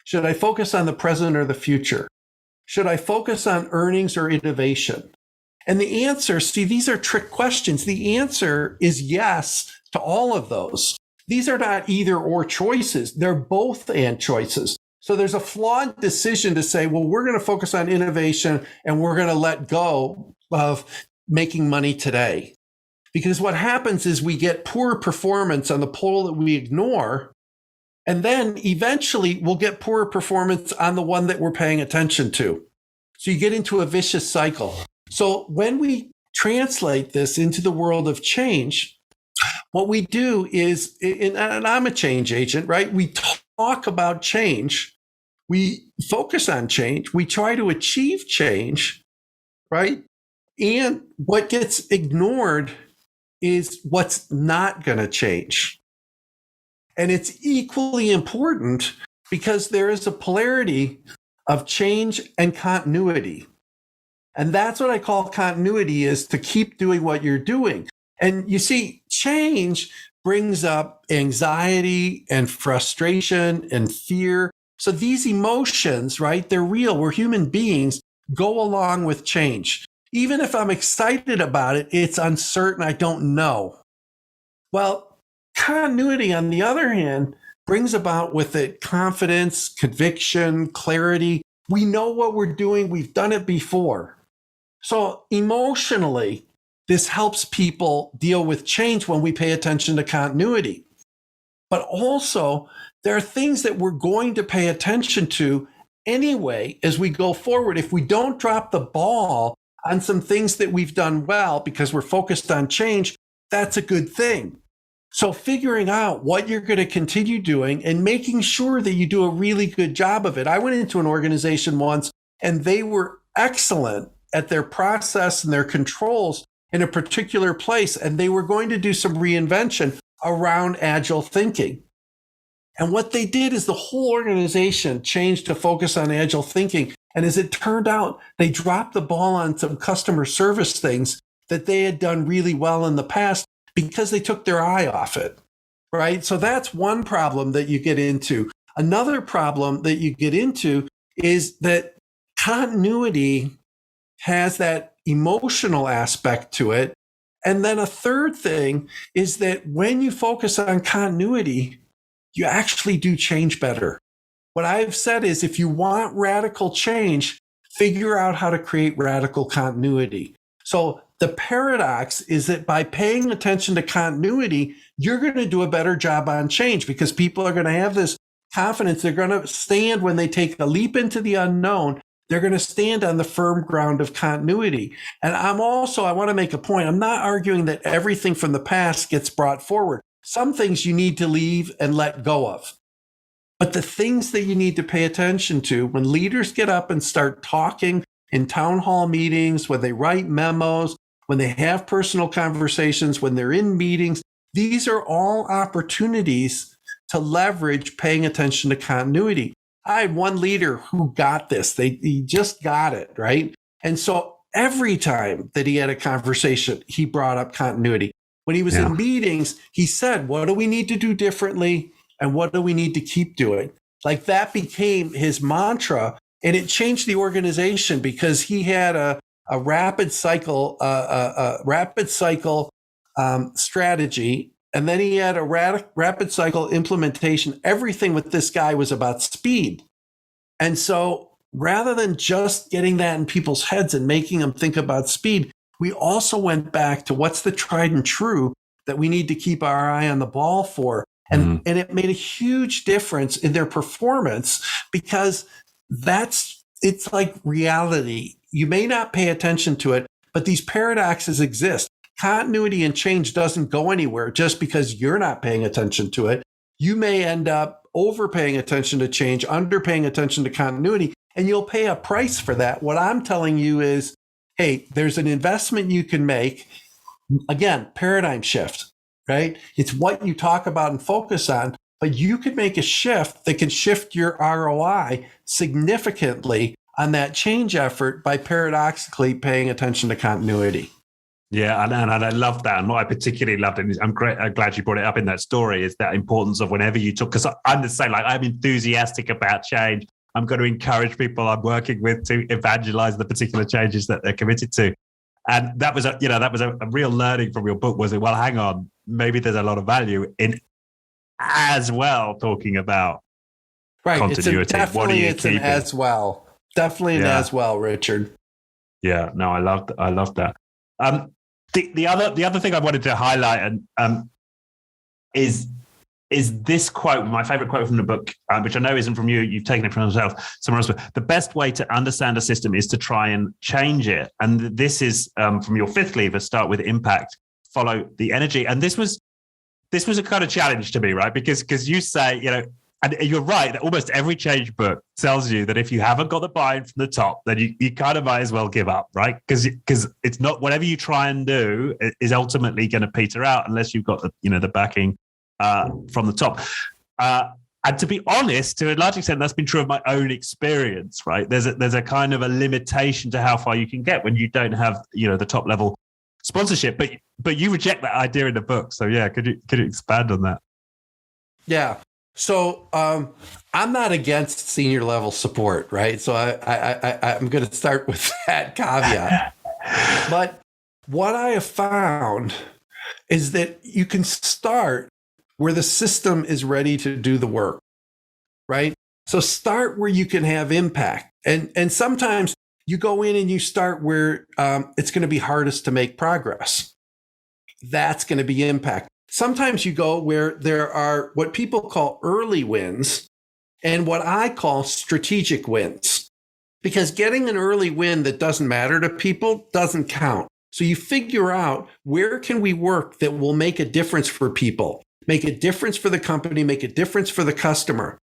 [SPEAKER 2] Should I focus on the present or the future? Should I focus on earnings or innovation? And the answer, see, these are trick questions. The answer is yes to all of those. These are not either or choices. They're both and choices. So there's a flawed decision to say, well, we're going to focus on innovation and we're going to let go of making money today. Because what happens is we get poor performance on the pole that we ignore, and then eventually we'll get poorer performance on the one that we're paying attention to. So you get into a vicious cycle. So when we translate this into the world of change, what we do is, and I'm a change agent, right? We talk about change. We focus on change. We try to achieve change, right? And what gets ignored is what's not going to change. And it's equally important because there is a polarity of change and continuity. And that's what I call continuity, is to keep doing what you're doing. And you see, change brings up anxiety and frustration and fear. So these emotions, right, they're real. We're human beings, go along with change. Even if I'm excited about it, it's uncertain. I don't know. Well, continuity, on the other hand, brings about with it confidence, conviction, clarity. We know what we're doing. We've done it before. So emotionally, this helps people deal with change when we pay attention to continuity. But also, there are things that we're going to pay attention to anyway as we go forward. If we don't drop the ball on some things that we've done well because we're focused on change, that's a good thing. So figuring out what you're going to continue doing and making sure that you do a really good job of it. I went into an organization once and they were excellent at their process and their controls in a particular place, and they were going to do some reinvention around agile thinking. And what they did is the whole organization changed to focus on agile thinking. And as it turned out, they dropped the ball on some customer service things that they had done really well in the past because they took their eye off it, right? So that's one problem that you get into. Another problem that you get into is that continuity has that emotional aspect to it. And then a third thing is that when you focus on continuity, you actually do change better. What I've said is, if you want radical change, figure out how to create radical continuity. So the paradox is that by paying attention to continuity, you're going to do a better job on change because people are going to have this confidence. They're going to stand when they take a leap into the unknown. They're going to stand on the firm ground of continuity. And I want to make a point. I'm not arguing that everything from the past gets brought forward. Some things you need to leave and let go of. But the things that you need to pay attention to when leaders get up and start talking in town hall meetings, when they write memos, when they have personal conversations, when they're in meetings, these are all opportunities to leverage paying attention to continuity. I had one leader who got this. He just got it, right? And so every time that he had a conversation, he brought up continuity. When he was in meetings, he said, what do we need to do differently? And what do we need to keep doing? Like that became his mantra, and it changed the organization because he had a rapid cycle strategy. And then he had a rapid cycle implementation. Everything with this guy was about speed. And so rather than just getting that in people's heads and making them think about speed, we also went back to what's the tried and true that we need to keep our eye on the ball for. And it made a huge difference in their performance because it's like reality. You may not pay attention to it, but these paradoxes exist. Continuity and change doesn't go anywhere just because you're not paying attention to it. You may end up overpaying attention to change, underpaying attention to continuity, and you'll pay a price for that. What I'm telling you is, hey, there's an investment you can make. Again, paradigm shift, right? It's what you talk about and focus on, but you could make a shift that can shift your ROI significantly on that change effort by paradoxically paying attention to continuity.
[SPEAKER 1] Yeah, and I love that. And what I particularly loved, and I'm glad you brought it up in that story, is that importance of whenever you talk, because I'm the same, like I'm enthusiastic about change. I'm going to encourage people I'm working with to evangelize the particular changes that they're committed to. And that was a real learning from your book, was it? Well, hang on, maybe there's a lot of value in as well talking about continuity.
[SPEAKER 2] Definitely as well, Richard.
[SPEAKER 1] Yeah, no, I love that. The other thing I wanted to highlight is this quote, my favorite quote from the book, which I know isn't from you, you've taken it from yourself, somewhere else. But the best way to understand a system is to try and change it. And this is from your fifth lever: start with impact, follow the energy. And this was a kind of challenge to me, right? Because you say, and you're right, that almost every change book tells you that if you haven't got the buy-in from the top, then you kind of might as well give up, right? Because it's not, whatever you try and do is ultimately going to peter out unless you've got the backing from the top. And to be honest, to a large extent, that's been true of my own experience, right? There's a kind of a limitation to how far you can get when you don't have, the top level sponsorship. But you reject that idea in the book. So yeah, could you expand on that?
[SPEAKER 2] Yeah. So I'm not against senior level support, right? So I'm going to start with that caveat. But what I have found is that you can start where the system is ready to do the work, right? So start where you can have impact. And sometimes you go in and you start where it's going to be hardest to make progress. That's going to be impact. Sometimes you go where there are what people call early wins and what I call strategic wins. Because getting an early win that doesn't matter to people doesn't count. So you figure out, where can we work that will make a difference for people, make a difference for the company, make a difference for the customer.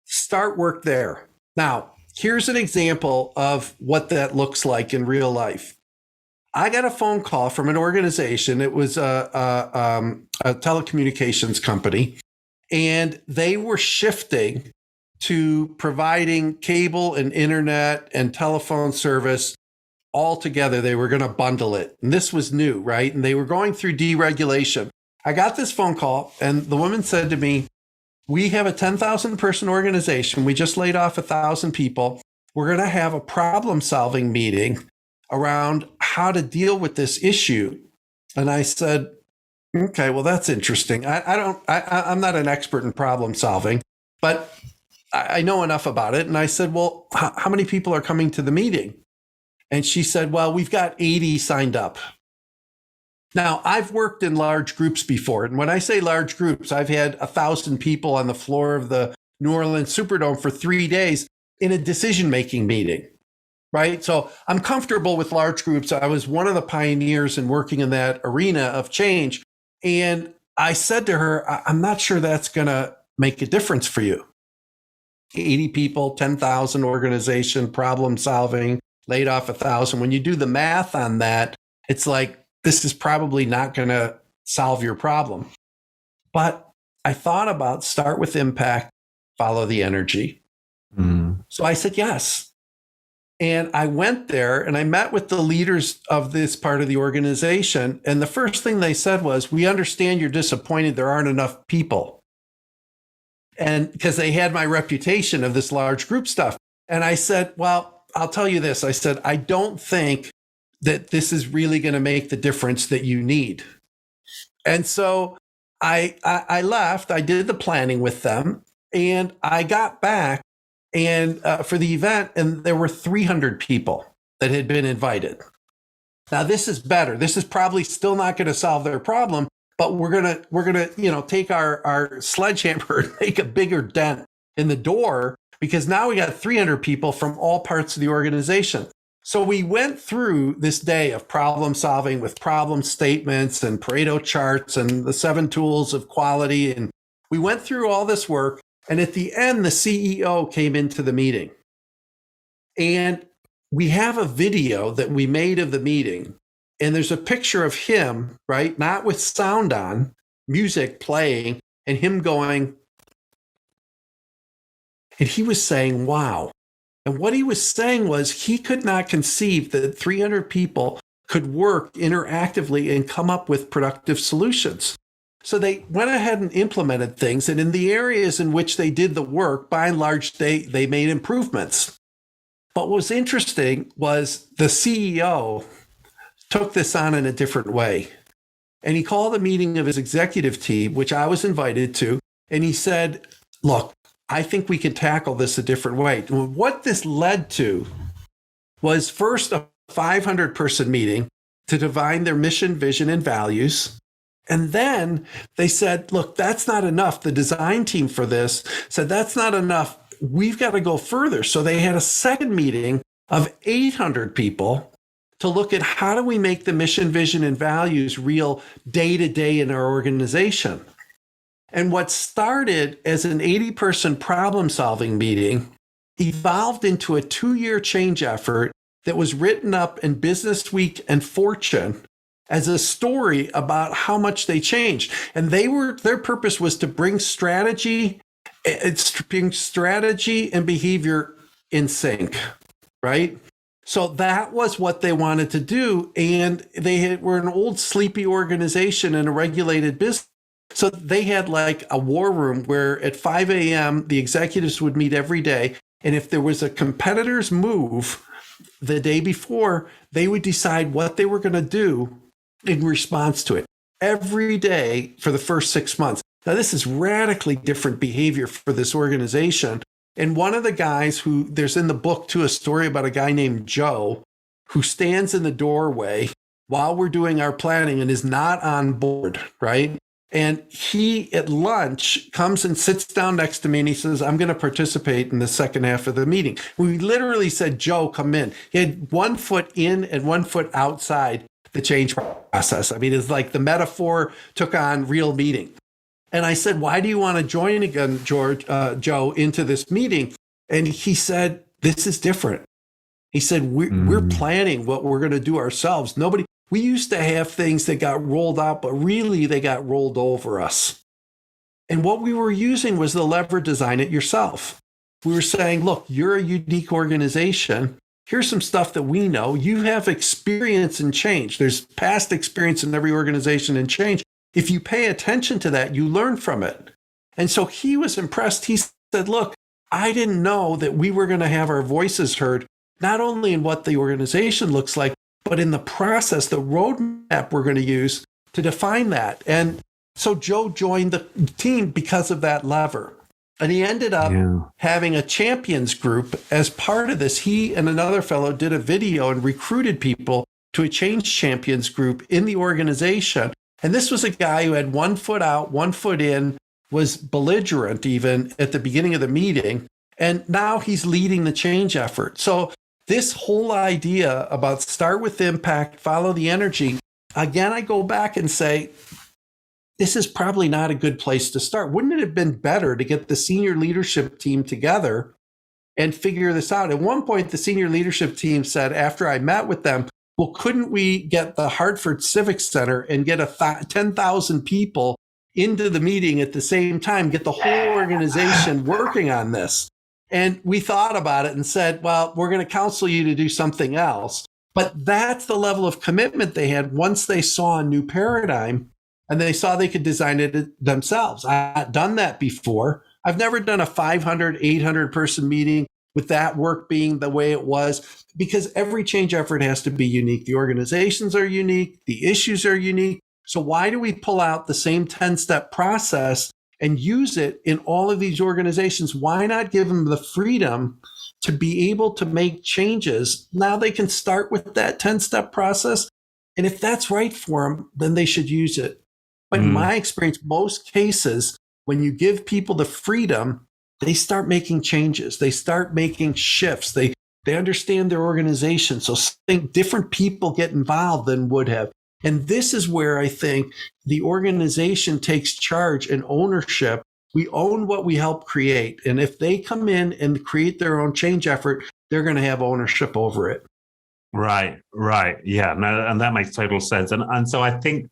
[SPEAKER 2] Start work there. Now, here's an example of what that looks like in real life. I got a phone call from an organization. It was a telecommunications company, and they were shifting to providing cable and internet and telephone service all together. They were going to bundle it. And this was new, right? And they were going through deregulation. I got this phone call, and the woman said to me, "We have a 10,000 person organization. We just laid off 1,000 people. We're going to have a problem solving meeting around how to deal with this issue." And I said, "Okay, well, that's interesting. I'm not an expert in problem solving, but I know enough about it." And I said, "Well, how many people are coming to the meeting?" And she said, "Well, we've got 80 signed up." Now, I've worked in large groups before. And when I say large groups, I've had 1,000 people on the floor of the New Orleans Superdome for 3 days in a decision-making meeting, right? So I'm comfortable with large groups. I was one of the pioneers in working in that arena of change. And I said to her, "I'm not sure that's going to make a difference for you. 80 people, 10,000 organization, problem solving, laid off 1,000. When you do the math on that, it's like, this is probably not going to solve your problem." But I thought about start with impact, follow the energy. So I said yes. And I went there and I met with the leaders of this part of the organization. And the first thing they said was, "We understand you're disappointed there aren't enough people." And because they had my reputation of this large group stuff. And I said, "Well, I'll tell you this." I said, "I don't think that this is really going to make the difference that you need." And so I left, I did the planning with them, and I got back and for the event, and there were 300 people that had been invited. Now, this is better. This is probably still not going to solve their problem, but we're gonna take our sledgehammer and make a bigger dent in the door, because now we got 300 people from all parts of the organization. So we went through this day of problem solving with problem statements and Pareto charts and the 7 tools of quality. And we went through all this work. And at the end, the CEO came into the meeting. And we have a video that we made of the meeting. And there's a picture of him, right? Not with sound on, music playing, and him going. And he was saying, "Wow." And what he was saying was he could not conceive that 300 people could work interactively and come up with productive solutions. So they went ahead and implemented things. And in the areas in which they did the work, by and large, they made improvements. But what was interesting was the CEO took this on in a different way. And he called a meeting of his executive team, which I was invited to. And he said, "Look, I think we can tackle this a different way." What this led to was first a 500 person meeting to define their mission, vision, and values. And then they said, look, that's not enough. The design team for this said, that's not enough. We've got to go further. So they had a second meeting of 800 people to look at how do we make the mission, vision, and values real day to day in our organization. And what started as an 80-person problem-solving meeting evolved into a 2-year change effort that was written up in Business Week and Fortune as a story about how much they changed. And their purpose was to bring strategy and behavior in sync, right? So that was what they wanted to do. And were an old sleepy organization in a regulated business. So they had like a war room where at 5 a.m., the executives would meet every day. And if there was a competitor's move the day before, they would decide what they were going to do in response to it every day for the first 6 months. Now, this is radically different behavior for this organization. And one of the guys there's in the book too, a story about a guy named Joe who stands in the doorway while we're doing our planning and is not on board, right? And he at lunch comes and sits down next to me and he says, I'm going to participate in the second half of the meeting. We literally said, Joe, come in. He had 1 foot in and 1 foot outside the change process. I mean, it's like the metaphor took on real meaning. And I said, why do you want to join again, Joe, into this meeting? And he said, this is different. He said, we're planning what we're going to do ourselves. We used to have things that got rolled out, but really they got rolled over us. And what we were using was the lever design it yourself. We were saying, look, you're a unique organization. Here's some stuff that we know. You have experience in change. There's past experience in every organization in change. If you pay attention to that, you learn from it. And so he was impressed. He said, look, I didn't know that we were going to have our voices heard, not only in what the organization looks like, but in the process, the roadmap we're going to use to define that. And so Joe joined the team because of that lever. And he ended up having a champions group as part of this. He and another fellow did a video and recruited people to a change champions group in the organization. And this was a guy who had 1 foot out, 1 foot in, was belligerent even at the beginning of the meeting. And now he's leading the change effort. So this whole idea about start with impact, follow the energy, again, I go back and say, this is probably not a good place to start. Wouldn't it have been better to get the senior leadership team together and figure this out? At one point, the senior leadership team said, after I met with them, well, couldn't we get the Hartford Civic Center and get 10,000 people into the meeting at the same time, get the whole organization working on this? And we thought about it and said, well, we're going to counsel you to do something else. But that's the level of commitment they had once they saw a new paradigm and they saw they could design it themselves. I've done that before. I've never done a 500, 800 person meeting with that work being the way it was, because every change effort has to be unique. The organizations are unique. The issues are unique. So why do we pull out the same 10-step process and use it in all of these organizations? Why not give them the freedom to be able to make changes? Now they can start with that 10-step process. And if that's right for them, then they should use it. But in my experience, most cases, when you give people the freedom, they start making changes. They start making shifts. They understand their organization. So think different people get involved than would have. And this is where I think the organization takes charge and ownership. We own what we help create. And if they come in and create their own change effort, they're going to have ownership over it.
[SPEAKER 1] Right. Yeah, no, and that makes total sense. And so I think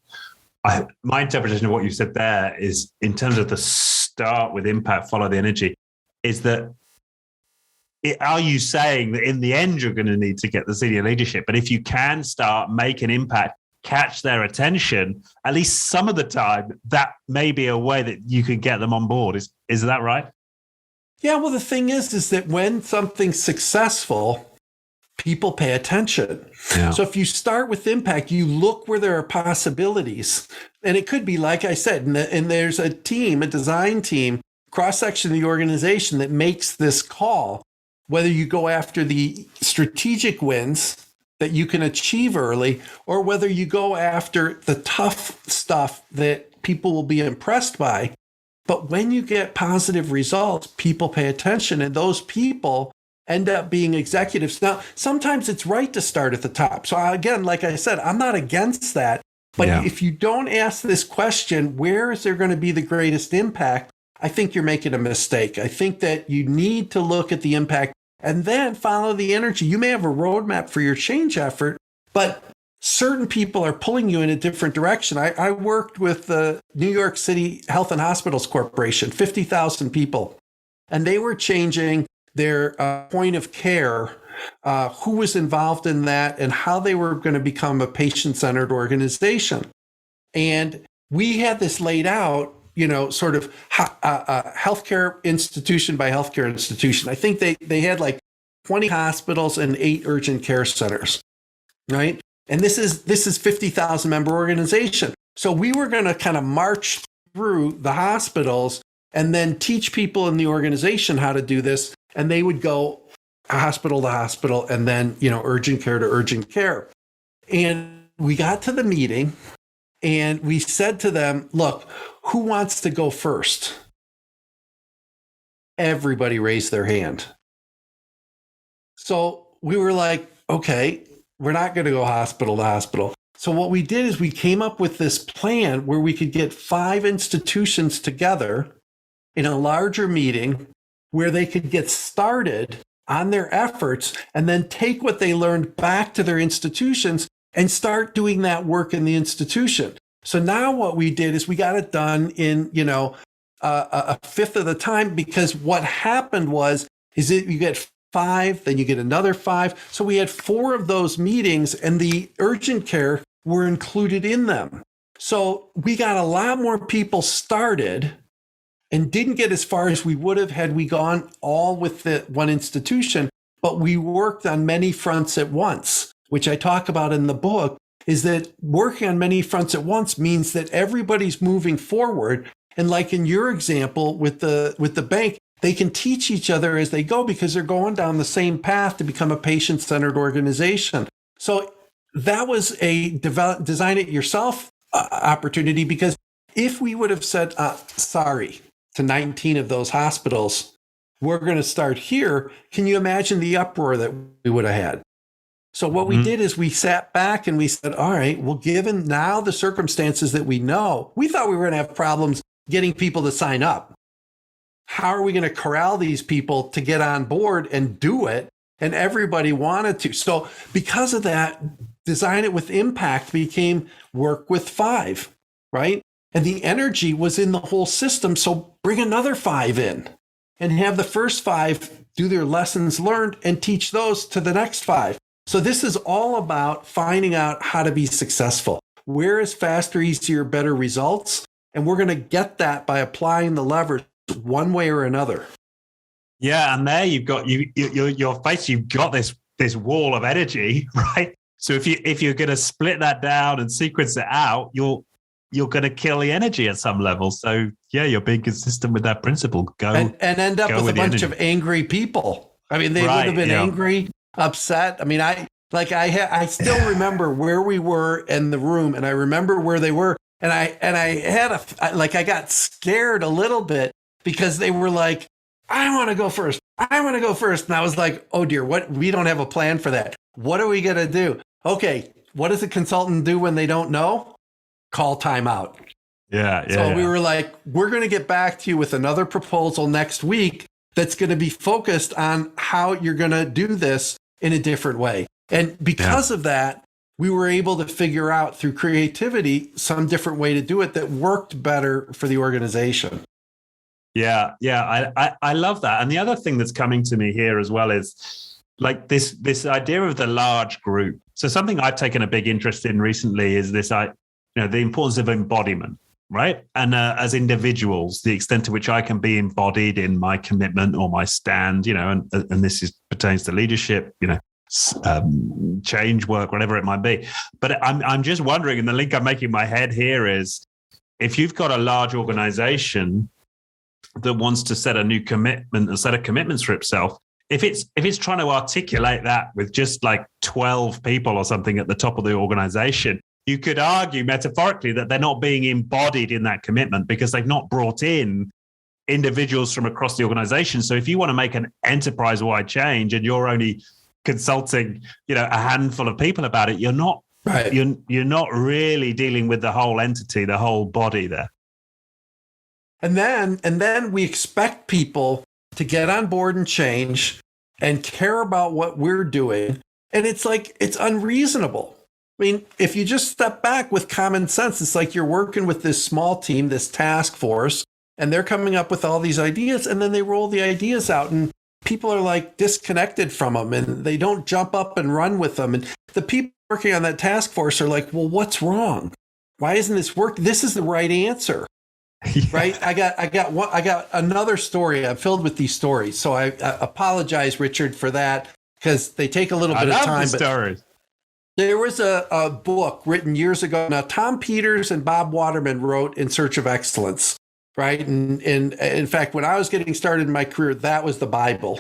[SPEAKER 1] my interpretation of what you said there is, in terms of the start with impact, follow the energy, is that are you saying that in the end you're going to need to get the senior leadership? But if you can start, make an impact, catch their attention, at least some of the time, that may be a way that you can get them on board. Is that right?
[SPEAKER 2] Yeah, well, the thing is that when something's successful, people pay attention. Yeah. So if you start with impact, you look where there are possibilities. And it could be, like I said, and there's a team, a design team, cross-section of the organization that makes this call. Whether you go after the strategic wins that you can achieve early, or whether you go after the tough stuff that people will be impressed by. But when you get positive results, people pay attention, and those people end up being executives. Now, sometimes it's right to start at the top. So again, like I said, I'm not against that. But if you don't ask this question, where is there going to be the greatest impact? I think you're making a mistake. I think that you need to look at the impact and then follow the energy. You may have a roadmap for your change effort, but certain people are pulling you in a different direction. I worked with the New York City Health and Hospitals Corporation, 50,000 people, and they were changing their point of care, who was involved in that, and how they were going to become a patient-centered organization. And we had this laid out, sort of healthcare institution by healthcare institution. I think they had like 20 hospitals and 8 urgent care centers, right? And this is 50,000 member organization. So we were going to kind of march through the hospitals and then teach people in the organization how to do this. And they would go hospital to hospital and then, urgent care to urgent care. And we got to the meeting and we said to them, look, who wants to go first? Everybody raised their hand. So we were like, okay, we're not going to go hospital to hospital. So what we did is we came up with this plan where we could get 5 institutions together in a larger meeting where they could get started on their efforts and then take what they learned back to their institutions and start doing that work in the institution. So now what we did is we got it done in, a fifth of the time, because what happened is that you get 5, then you get another 5. So we had 4 of those meetings and the urgent care were included in them. So we got a lot more people started and didn't get as far as we would have had we gone all with the one institution, but we worked on many fronts at once, which I talk about in the book, is that working on many fronts at once means that everybody's moving forward. And like in your example with the bank, they can teach each other as they go because they're going down the same path to become a patient-centered organization. So that was a design it yourself opportunity, because if we would have said, sorry, to 19 of those hospitals, we're going to start here, can you imagine the uproar that we would have had? So what we did is we sat back and we said, all right, well, given now the circumstances that we know, we thought we were going to have problems getting people to sign up. How are we going to corral these people to get on board and do it? And everybody wanted to. So because of that, design it with impact became work with 5, right? And the energy was in the whole system. So bring another 5 in and have the first 5 do their lessons learned and teach those to the next 5. So this is all about finding out how to be successful. Where is faster, easier, better results? And we're going to get that by applying the levers one way or another.
[SPEAKER 1] Yeah, and there you've got your face. You've got this wall of energy, right? So if you're going to split that down and sequence it out, you're going to kill the energy at some level. So yeah, you're being consistent with that principle.
[SPEAKER 2] And end up with a bunch of angry people. I mean, they would have been angry, upset. I mean, I still remember where we were in the room, and I remember where they were, and I got scared a little bit because they were like, I want to go first. I want to go first. And I was like, oh dear, we don't have a plan for that. What are we going to do? Okay. What does a consultant do when they don't know? Call timeout.
[SPEAKER 1] Yeah.
[SPEAKER 2] So we were like, we're going to get back to you with another proposal next week that's going to be focused on how you're going to do this in a different way. And because of that, we were able to figure out through creativity some different way to do it that worked better for the organization.
[SPEAKER 1] Yeah. I love that. And the other thing that's coming to me here as well is like this idea of the large group. So something I've taken a big interest in recently is this, the importance of embodiment, right? And as individuals, the extent to which I can be embodied in my commitment or my stand, and this pertains to leadership, change work, whatever it might be. But I'm just wondering, and the link I'm making in my head here is, if you've got a large organization that wants to set a new commitment, a set of commitments for itself, if it's trying to articulate that with just like 12 people or something at the top of the organization, you could argue metaphorically that they're not being embodied in that commitment because they've not brought in individuals from across the organization. So if you want to make an enterprise-wide change and you're only consulting, a handful of people about it, you're not right. You're not really dealing with the whole entity, the whole body there.
[SPEAKER 2] And then we expect people to get on board and change and care about what we're doing. And it's like, it's unreasonable. I mean, if you just step back with common sense, it's like you're working with this small team, this task force, and they're coming up with all these ideas, and then they roll the ideas out, and people are like disconnected from them, and they don't jump up and run with them. And the people working on that task force are like, well, what's wrong? Why isn't this work? This is the right answer. Yeah. Right? I got another story. I'm filled with these stories. So I apologize, Richard, for that, because they take a little bit of time.
[SPEAKER 1] Stories.
[SPEAKER 2] There was a book written years ago. Now, Tom Peters and Bob Waterman wrote In Search of Excellence, right? And in fact, when I was getting started in my career, that was the Bible,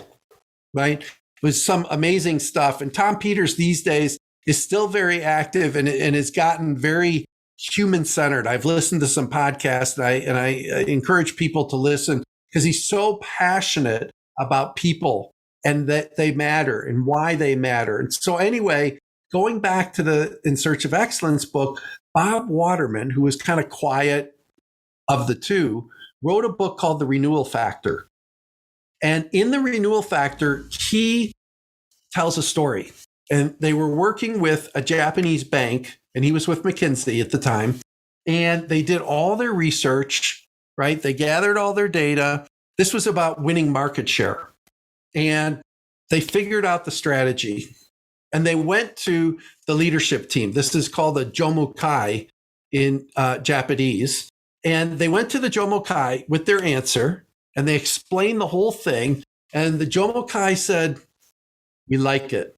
[SPEAKER 2] right? It was some amazing stuff. And Tom Peters these days is still very active and has gotten very human-centered. I've listened to some podcasts and I encourage people to listen because he's so passionate about people and that they matter and why they matter. And so anyway, going back to the In Search of Excellence book, Bob Waterman, who was kind of quiet of the two, wrote a book called The Renewal Factor. And in The Renewal Factor, he tells a story. And they were working with a Japanese bank, and he was with McKinsey at the time. And they did all their research, right? They gathered all their data. This was about winning market share. And they figured out the strategy. And they went to the leadership team. This is called the Jomukai in Japanese. And they went to the Jomukai with their answer, and they explained the whole thing. And the Jomukai said, we like it.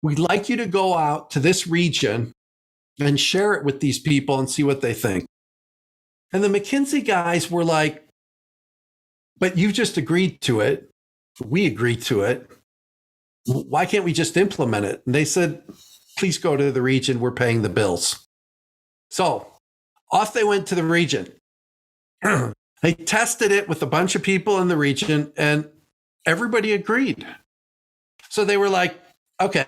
[SPEAKER 2] We'd like you to go out to this region and share it with these people and see what they think. And the McKinsey guys were like, but you just agreed to it. We agreed to it. Why can't we just implement it? And they said, please go to the region. We're paying the bills. So off they went to the region. They tested it with a bunch of people in the region and everybody agreed. So they were like, okay,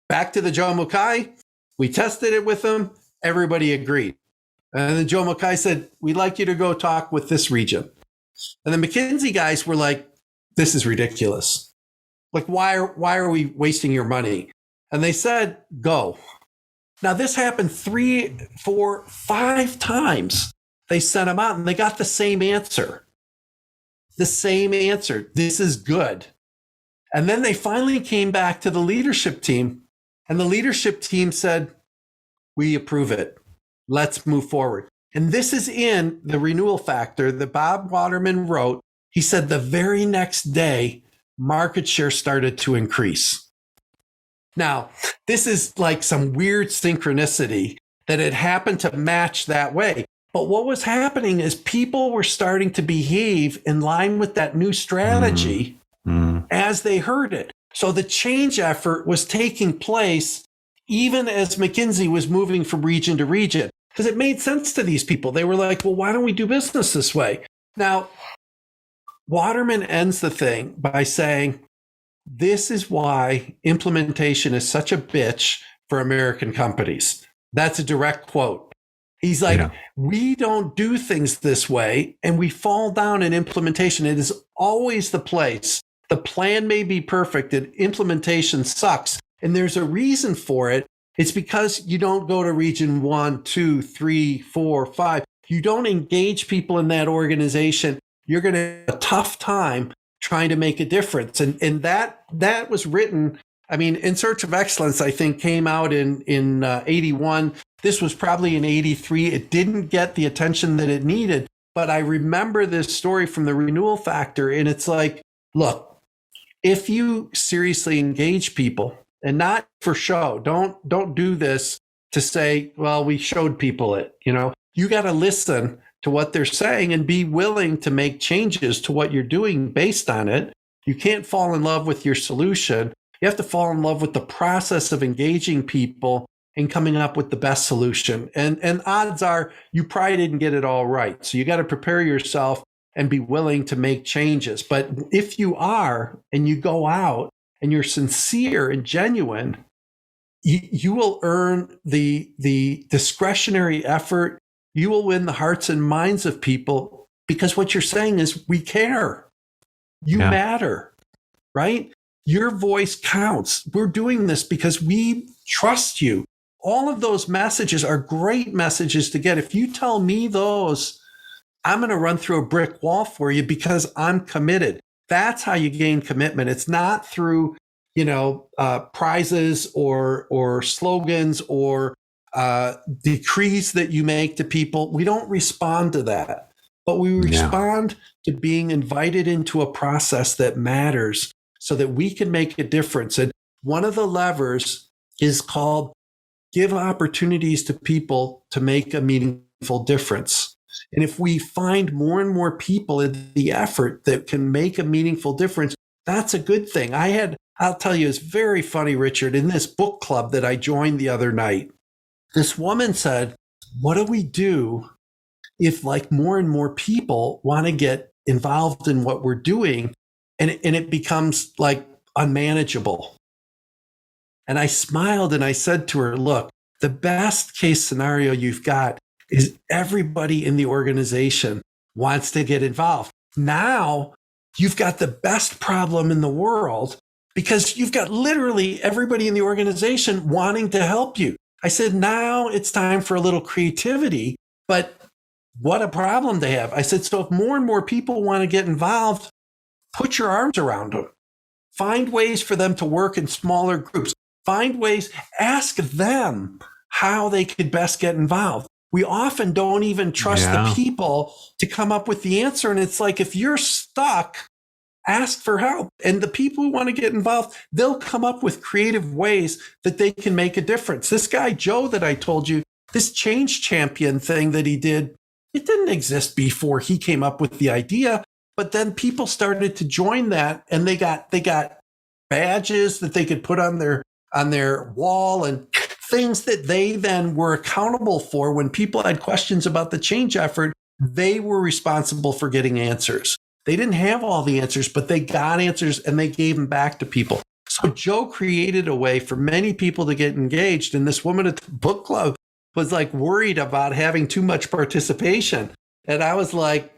[SPEAKER 2] back to the Jomukai. We tested it with them. Everybody agreed. And the Jomukai said, we'd like you to go talk with this region. And the McKinsey guys were like, this is ridiculous. Like, why are we wasting your money? And they said, go. Now, this happened 3, 4, 5 times. They sent them out and they got the same answer. The same answer. This is good. And then they finally came back to the leadership team, and the leadership team said, we approve it. Let's move forward. And this is in the Renewal Factor that Bob Waterman wrote. He said the very next day, market share started to increase. Now, this is like some weird synchronicity that it happened to match that way. But what was happening is people were starting to behave in line with that new strategy as they heard it. So the change effort was taking place even as McKinsey was moving from region to region, because it made sense to these people. They were like, well, why don't we do business this way? Now, Waterman ends the thing by saying, this is why implementation is such a bitch for American companies. That's a direct quote. He's like, we don't do things this way, and we fall down in implementation. It is always the place. The plan may be perfect, and implementation sucks. And there's a reason for it. It's because you don't go to region 1, 2, 3, 4, 5. You don't engage people in that organization. You're going to have a tough time trying to make a difference. And that was written, I mean, In Search of Excellence, I think, came out in 81. This was probably in 83. It didn't get the attention that it needed. But I remember this story from the Renewal Factor. And it's like, look, if you seriously engage people and not for show, don't do this to say, well, we showed people it, you got to listen to what they're saying and be willing to make changes to what you're doing based on it. You can't fall in love with your solution. You have to fall in love with the process of engaging people and coming up with the best solution. And odds are you probably didn't get it all right. So you got to prepare yourself and be willing to make changes. But if you are, and you go out and you're sincere and genuine, you will earn the discretionary effort. You will win the hearts and minds of people, because what you're saying is, we care. You matter, right? Your voice counts. We're doing this because we trust you. All of those messages are great messages to get. If you tell me those, I'm going to run through a brick wall for you because I'm committed. That's how you gain commitment. It's not through, prizes or slogans or decrees that you make to people. We don't respond to that, but we respond to being invited into a process that matters so that we can make a difference. And one of the levers is called give opportunities to people to make a meaningful difference. And if we find more and more people in the effort that can make a meaningful difference, that's a good thing. I'll tell you, it's very funny, Richard, in this book club that I joined the other night, this woman said, what do we do if more and more people want to get involved in what we're doing and it becomes unmanageable? And I smiled and I said to her, look, the best case scenario you've got is everybody in the organization wants to get involved. Now you've got the best problem in the world because you've got literally everybody in the organization wanting to help you. I said, now it's time for a little creativity, but what a problem to have. I said, so if more and more people want to get involved, put your arms around them. Find ways for them to work in smaller groups. Find ways, ask them how they could best get involved. We often don't even trust the people to come up with the answer. And it's like, if you're stuck, ask for help. And the people who want to get involved, they'll come up with creative ways that they can make a difference. This guy, Joe, that I told you, this change champion thing that he did, it didn't exist before he came up with the idea. But then people started to join that, and they got badges that they could put on their wall and things that they then were accountable for. When people had questions about the change effort, they were responsible for getting answers. They didn't have all the answers, but they got answers and they gave them back to people. So Joe created a way for many people to get engaged. And this woman at the book club was worried about having too much participation. And I was like,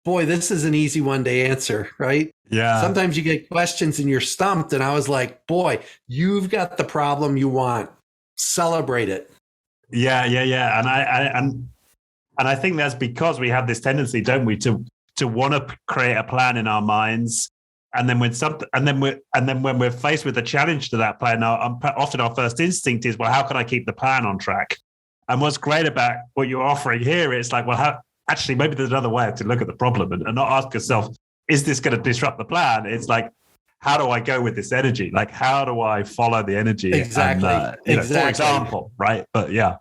[SPEAKER 2] boy, this is an easy one to answer, right?
[SPEAKER 1] Yeah.
[SPEAKER 2] Sometimes you get questions and you're stumped. And I was like, boy, you've got the problem you want. Celebrate it.
[SPEAKER 1] Yeah. And I think that's because we have this tendency, don't we, to want to create a plan in our minds, and then when we're faced with a challenge to that plan, often our first instinct is, well, how can I keep the plan on track? And what's great about what you're offering here is actually maybe there's another way to look at the problem and not ask yourself, is this going to disrupt the plan? It's how do I go with this energy? How do I follow the energy?
[SPEAKER 2] Exactly.
[SPEAKER 1] And, for example, right? But yeah.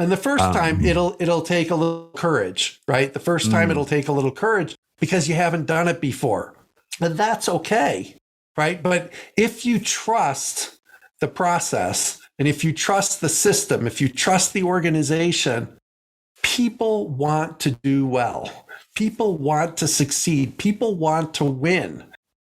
[SPEAKER 2] And the first time it'll take a little courage, right? The first time it'll take a little courage because you haven't done it before. And that's okay, right? But if you trust the process, and if you trust the system, if you trust the organization, people want to do well. People want to succeed. People want to win.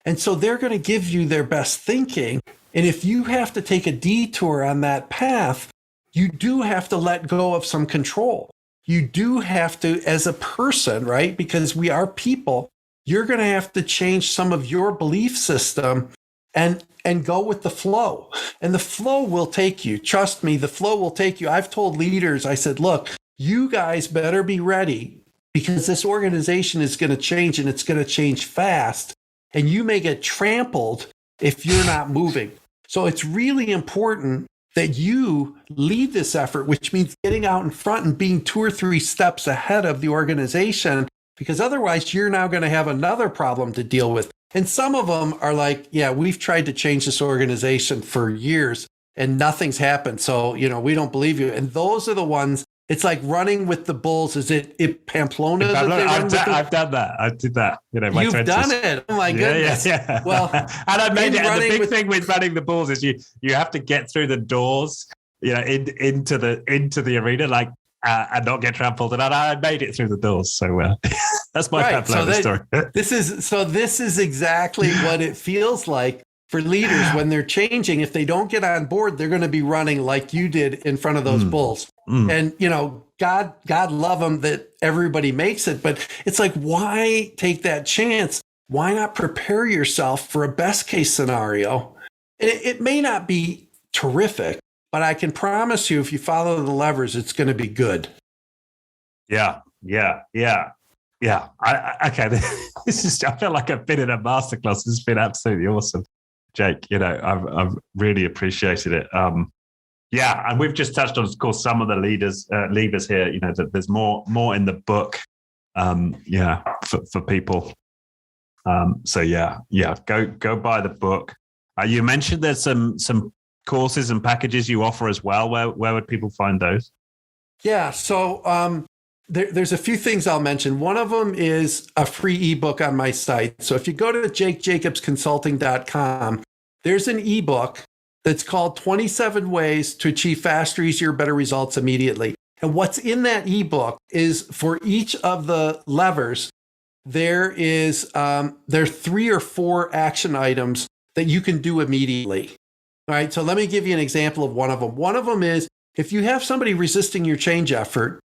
[SPEAKER 2] And so they're going to give you their best thinking. And if you have to take a detour on that path, you do have to let go of some control. You do have to, as a person, right? Because we are people, you're going to have to change some of your belief system and go with the flow. And the flow will take you. Trust me, the flow will take you. I've told leaders, I said, look, you guys better be ready because this organization is going to change, and it's going to change fast. And you may get trampled if you're not moving. So it's really important that you lead this effort, which means getting out in front and being 2 or 3 steps ahead of the organization, because otherwise you're now going to have another problem to deal with. And some of them are we've tried to change this organization for years and nothing's happened. So, we don't believe you. And those are the ones It's like running with the bulls. Is it Pamplona that they run with
[SPEAKER 1] I've done that. I did that. My
[SPEAKER 2] You've
[SPEAKER 1] 20s.
[SPEAKER 2] Done it. Oh my goodness.
[SPEAKER 1] Yeah.
[SPEAKER 2] Well,
[SPEAKER 1] and I made it. And the big
[SPEAKER 2] with,
[SPEAKER 1] thing with running the bulls is you have to get through the doors, into the arena, and not get trampled. And I made it through the doors. So that's my Pamplona story.
[SPEAKER 2] This is exactly what it feels like for leaders when they're changing. If they don't get on board, they're going to be running like you did in front of those bulls. And, God love them that everybody makes it. But it's like, why take that chance? Why not prepare yourself for a best case scenario? It may not be terrific, but I can promise you, if you follow the levers, it's going to be good. Yeah.
[SPEAKER 1] Okay. I feel like I've been in a masterclass. This has been absolutely awesome, Jake. I've really appreciated it. And we've just touched on, of course, some of the levers here. That there's more in the book. For people. Go buy the book. You mentioned there's some courses and packages you offer as well. Where would people find those?
[SPEAKER 2] Yeah. So there's a few things I'll mention. One of them is a free ebook on my site. So if you go to jakejacobsconsulting.com, there's an ebook that's called 27 Ways to Achieve Faster, Easier, Better Results Immediately. And what's in that ebook is, for each of the levers, there are 3 or 4 action items that you can do immediately. All right. So let me give you an example of one of them. One of them is, if you have somebody resisting your change effort,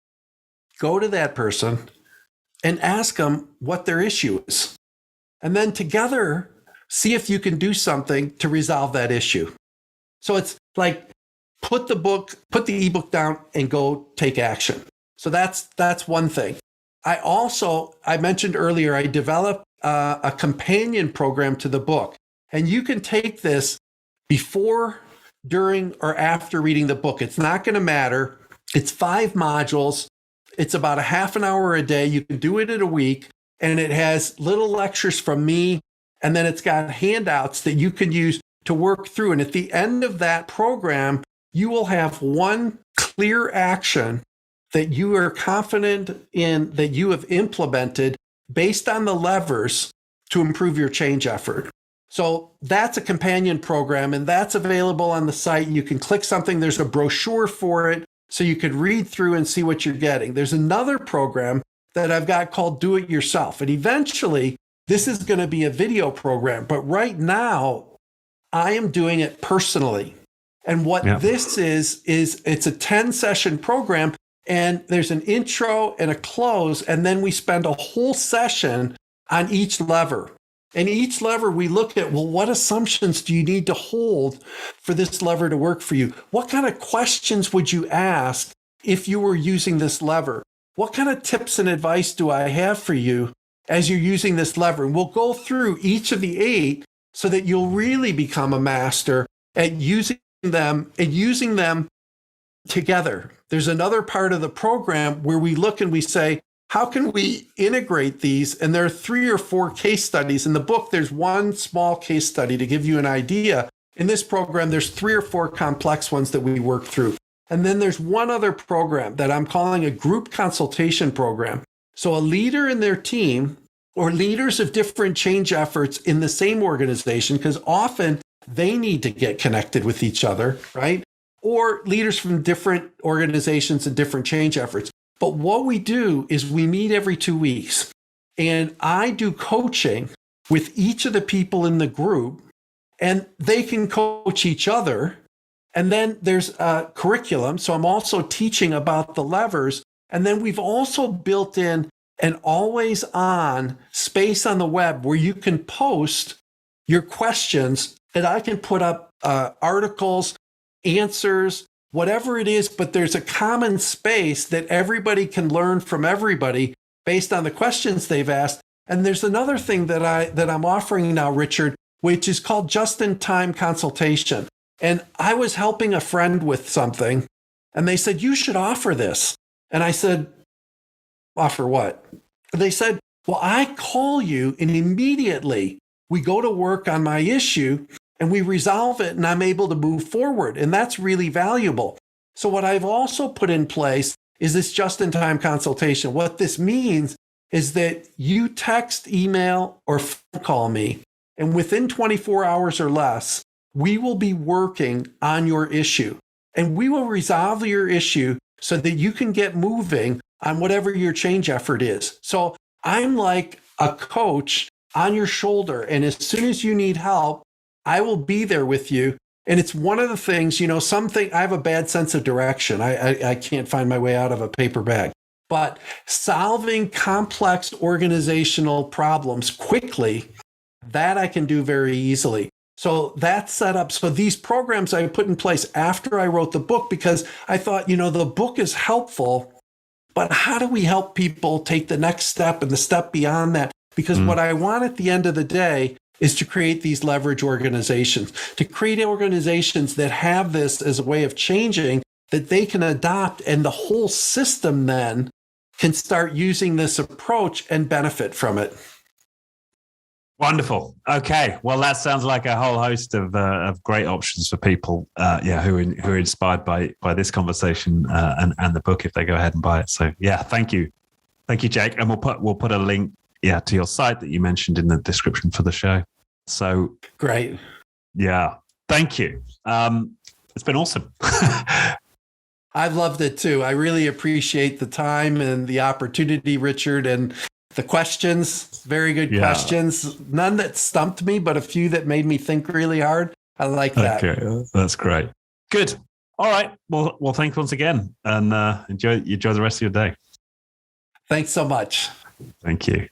[SPEAKER 2] go to that person and ask them what their issue is. And then together, see if you can do something to resolve that issue. So it's like, put the ebook down and go take action. So that's one thing. I mentioned earlier, I developed a companion program to the book. And you can take this before, during, or after reading the book. It's not going to matter. It's 5 modules. It's about a half an hour a day. You can do it in a week. And it has little lectures from me. And then it's got handouts that you can use to work through. And at the end of that program, you will have one clear action that you are confident in, that you have implemented based on the levers to improve your change effort. So that's a companion program, and that's available on the site. You can click something. There's a brochure for it, so you could read through and see what you're getting. There's another program that I've got called Do It Yourself. And eventually, this is going to be a video program. But right now, I am doing it personally. And what this is it's a 10-session program, and there's an intro and a close, and then we spend a whole session on each lever. And each lever we look at, well, what assumptions do you need to hold for this lever to work for you? What kind of questions would you ask if you were using this lever? What kind of tips and advice do I have for you as you're using this lever? And we'll go through each of the 8 so that you'll really become a master at using them and using them together. There's another part of the program where we look and we say, how can we integrate these? And there are 3 or 4 case studies. In the book, there's one small case study to give you an idea. In this program, there's 3 or 4 complex ones that we work through. And then there's one other program that I'm calling a group consultation program. So a leader in their team, or leaders of different change efforts in the same organization, because often they need to get connected with each other, right? Or leaders from different organizations and different change efforts. But what we do is we meet every 2 weeks, and I do coaching with each of the people in the group, and they can coach each other. And then there's a curriculum. So I'm also teaching about the levers. And then we've also built in an always on space on the web where you can post your questions, and I can put up articles, answers, whatever it is, but there's a common space that everybody can learn from everybody based on the questions they've asked. And there's another thing that I'm offering now, Richard, which is called just-in-time consultation. And I was helping a friend with something, and they said, you should offer this. And I said, offer what? They said, well, I call you and immediately we go to work on my issue and we resolve it, and I'm able to move forward. And that's really valuable. So what I've also put in place is this just-in-time consultation. What this means is that you text, email, or phone call me, and within 24 hours or less, we will be working on your issue. And we will resolve your issue so that you can get moving on whatever your change effort is. So I'm like a coach on your shoulder. And as soon as you need help, I will be there with you. And it's one of the things, I have a bad sense of direction. I can't find my way out of a paper bag. But solving complex organizational problems quickly, that I can do very easily. So that's set up. So these programs I put in place after I wrote the book, because I thought, the book is helpful, but how do we help people take the next step and the step beyond that? Because what I want at the end of the day is to create these leverage organizations, to create organizations that have this as a way of changing that they can adopt, and the whole system then can start using this approach and benefit from it.
[SPEAKER 1] Wonderful. Okay. Well, that sounds like a whole host of great options for people, who are inspired by this conversation and the book if they go ahead and buy it. So, thank you, Jake. And we'll put a link, to your site that you mentioned in the description for the show. So
[SPEAKER 2] great.
[SPEAKER 1] Yeah. Thank you. It's been awesome.
[SPEAKER 2] I've loved it too. I really appreciate the time and the opportunity, Richard, and the questions. Very good questions. None that stumped me, but a few that made me think really hard. I like that.
[SPEAKER 1] Okay, that's great. Good. All right. Well, thanks once again, and enjoy the rest of your day.
[SPEAKER 2] Thanks so much.
[SPEAKER 1] Thank you.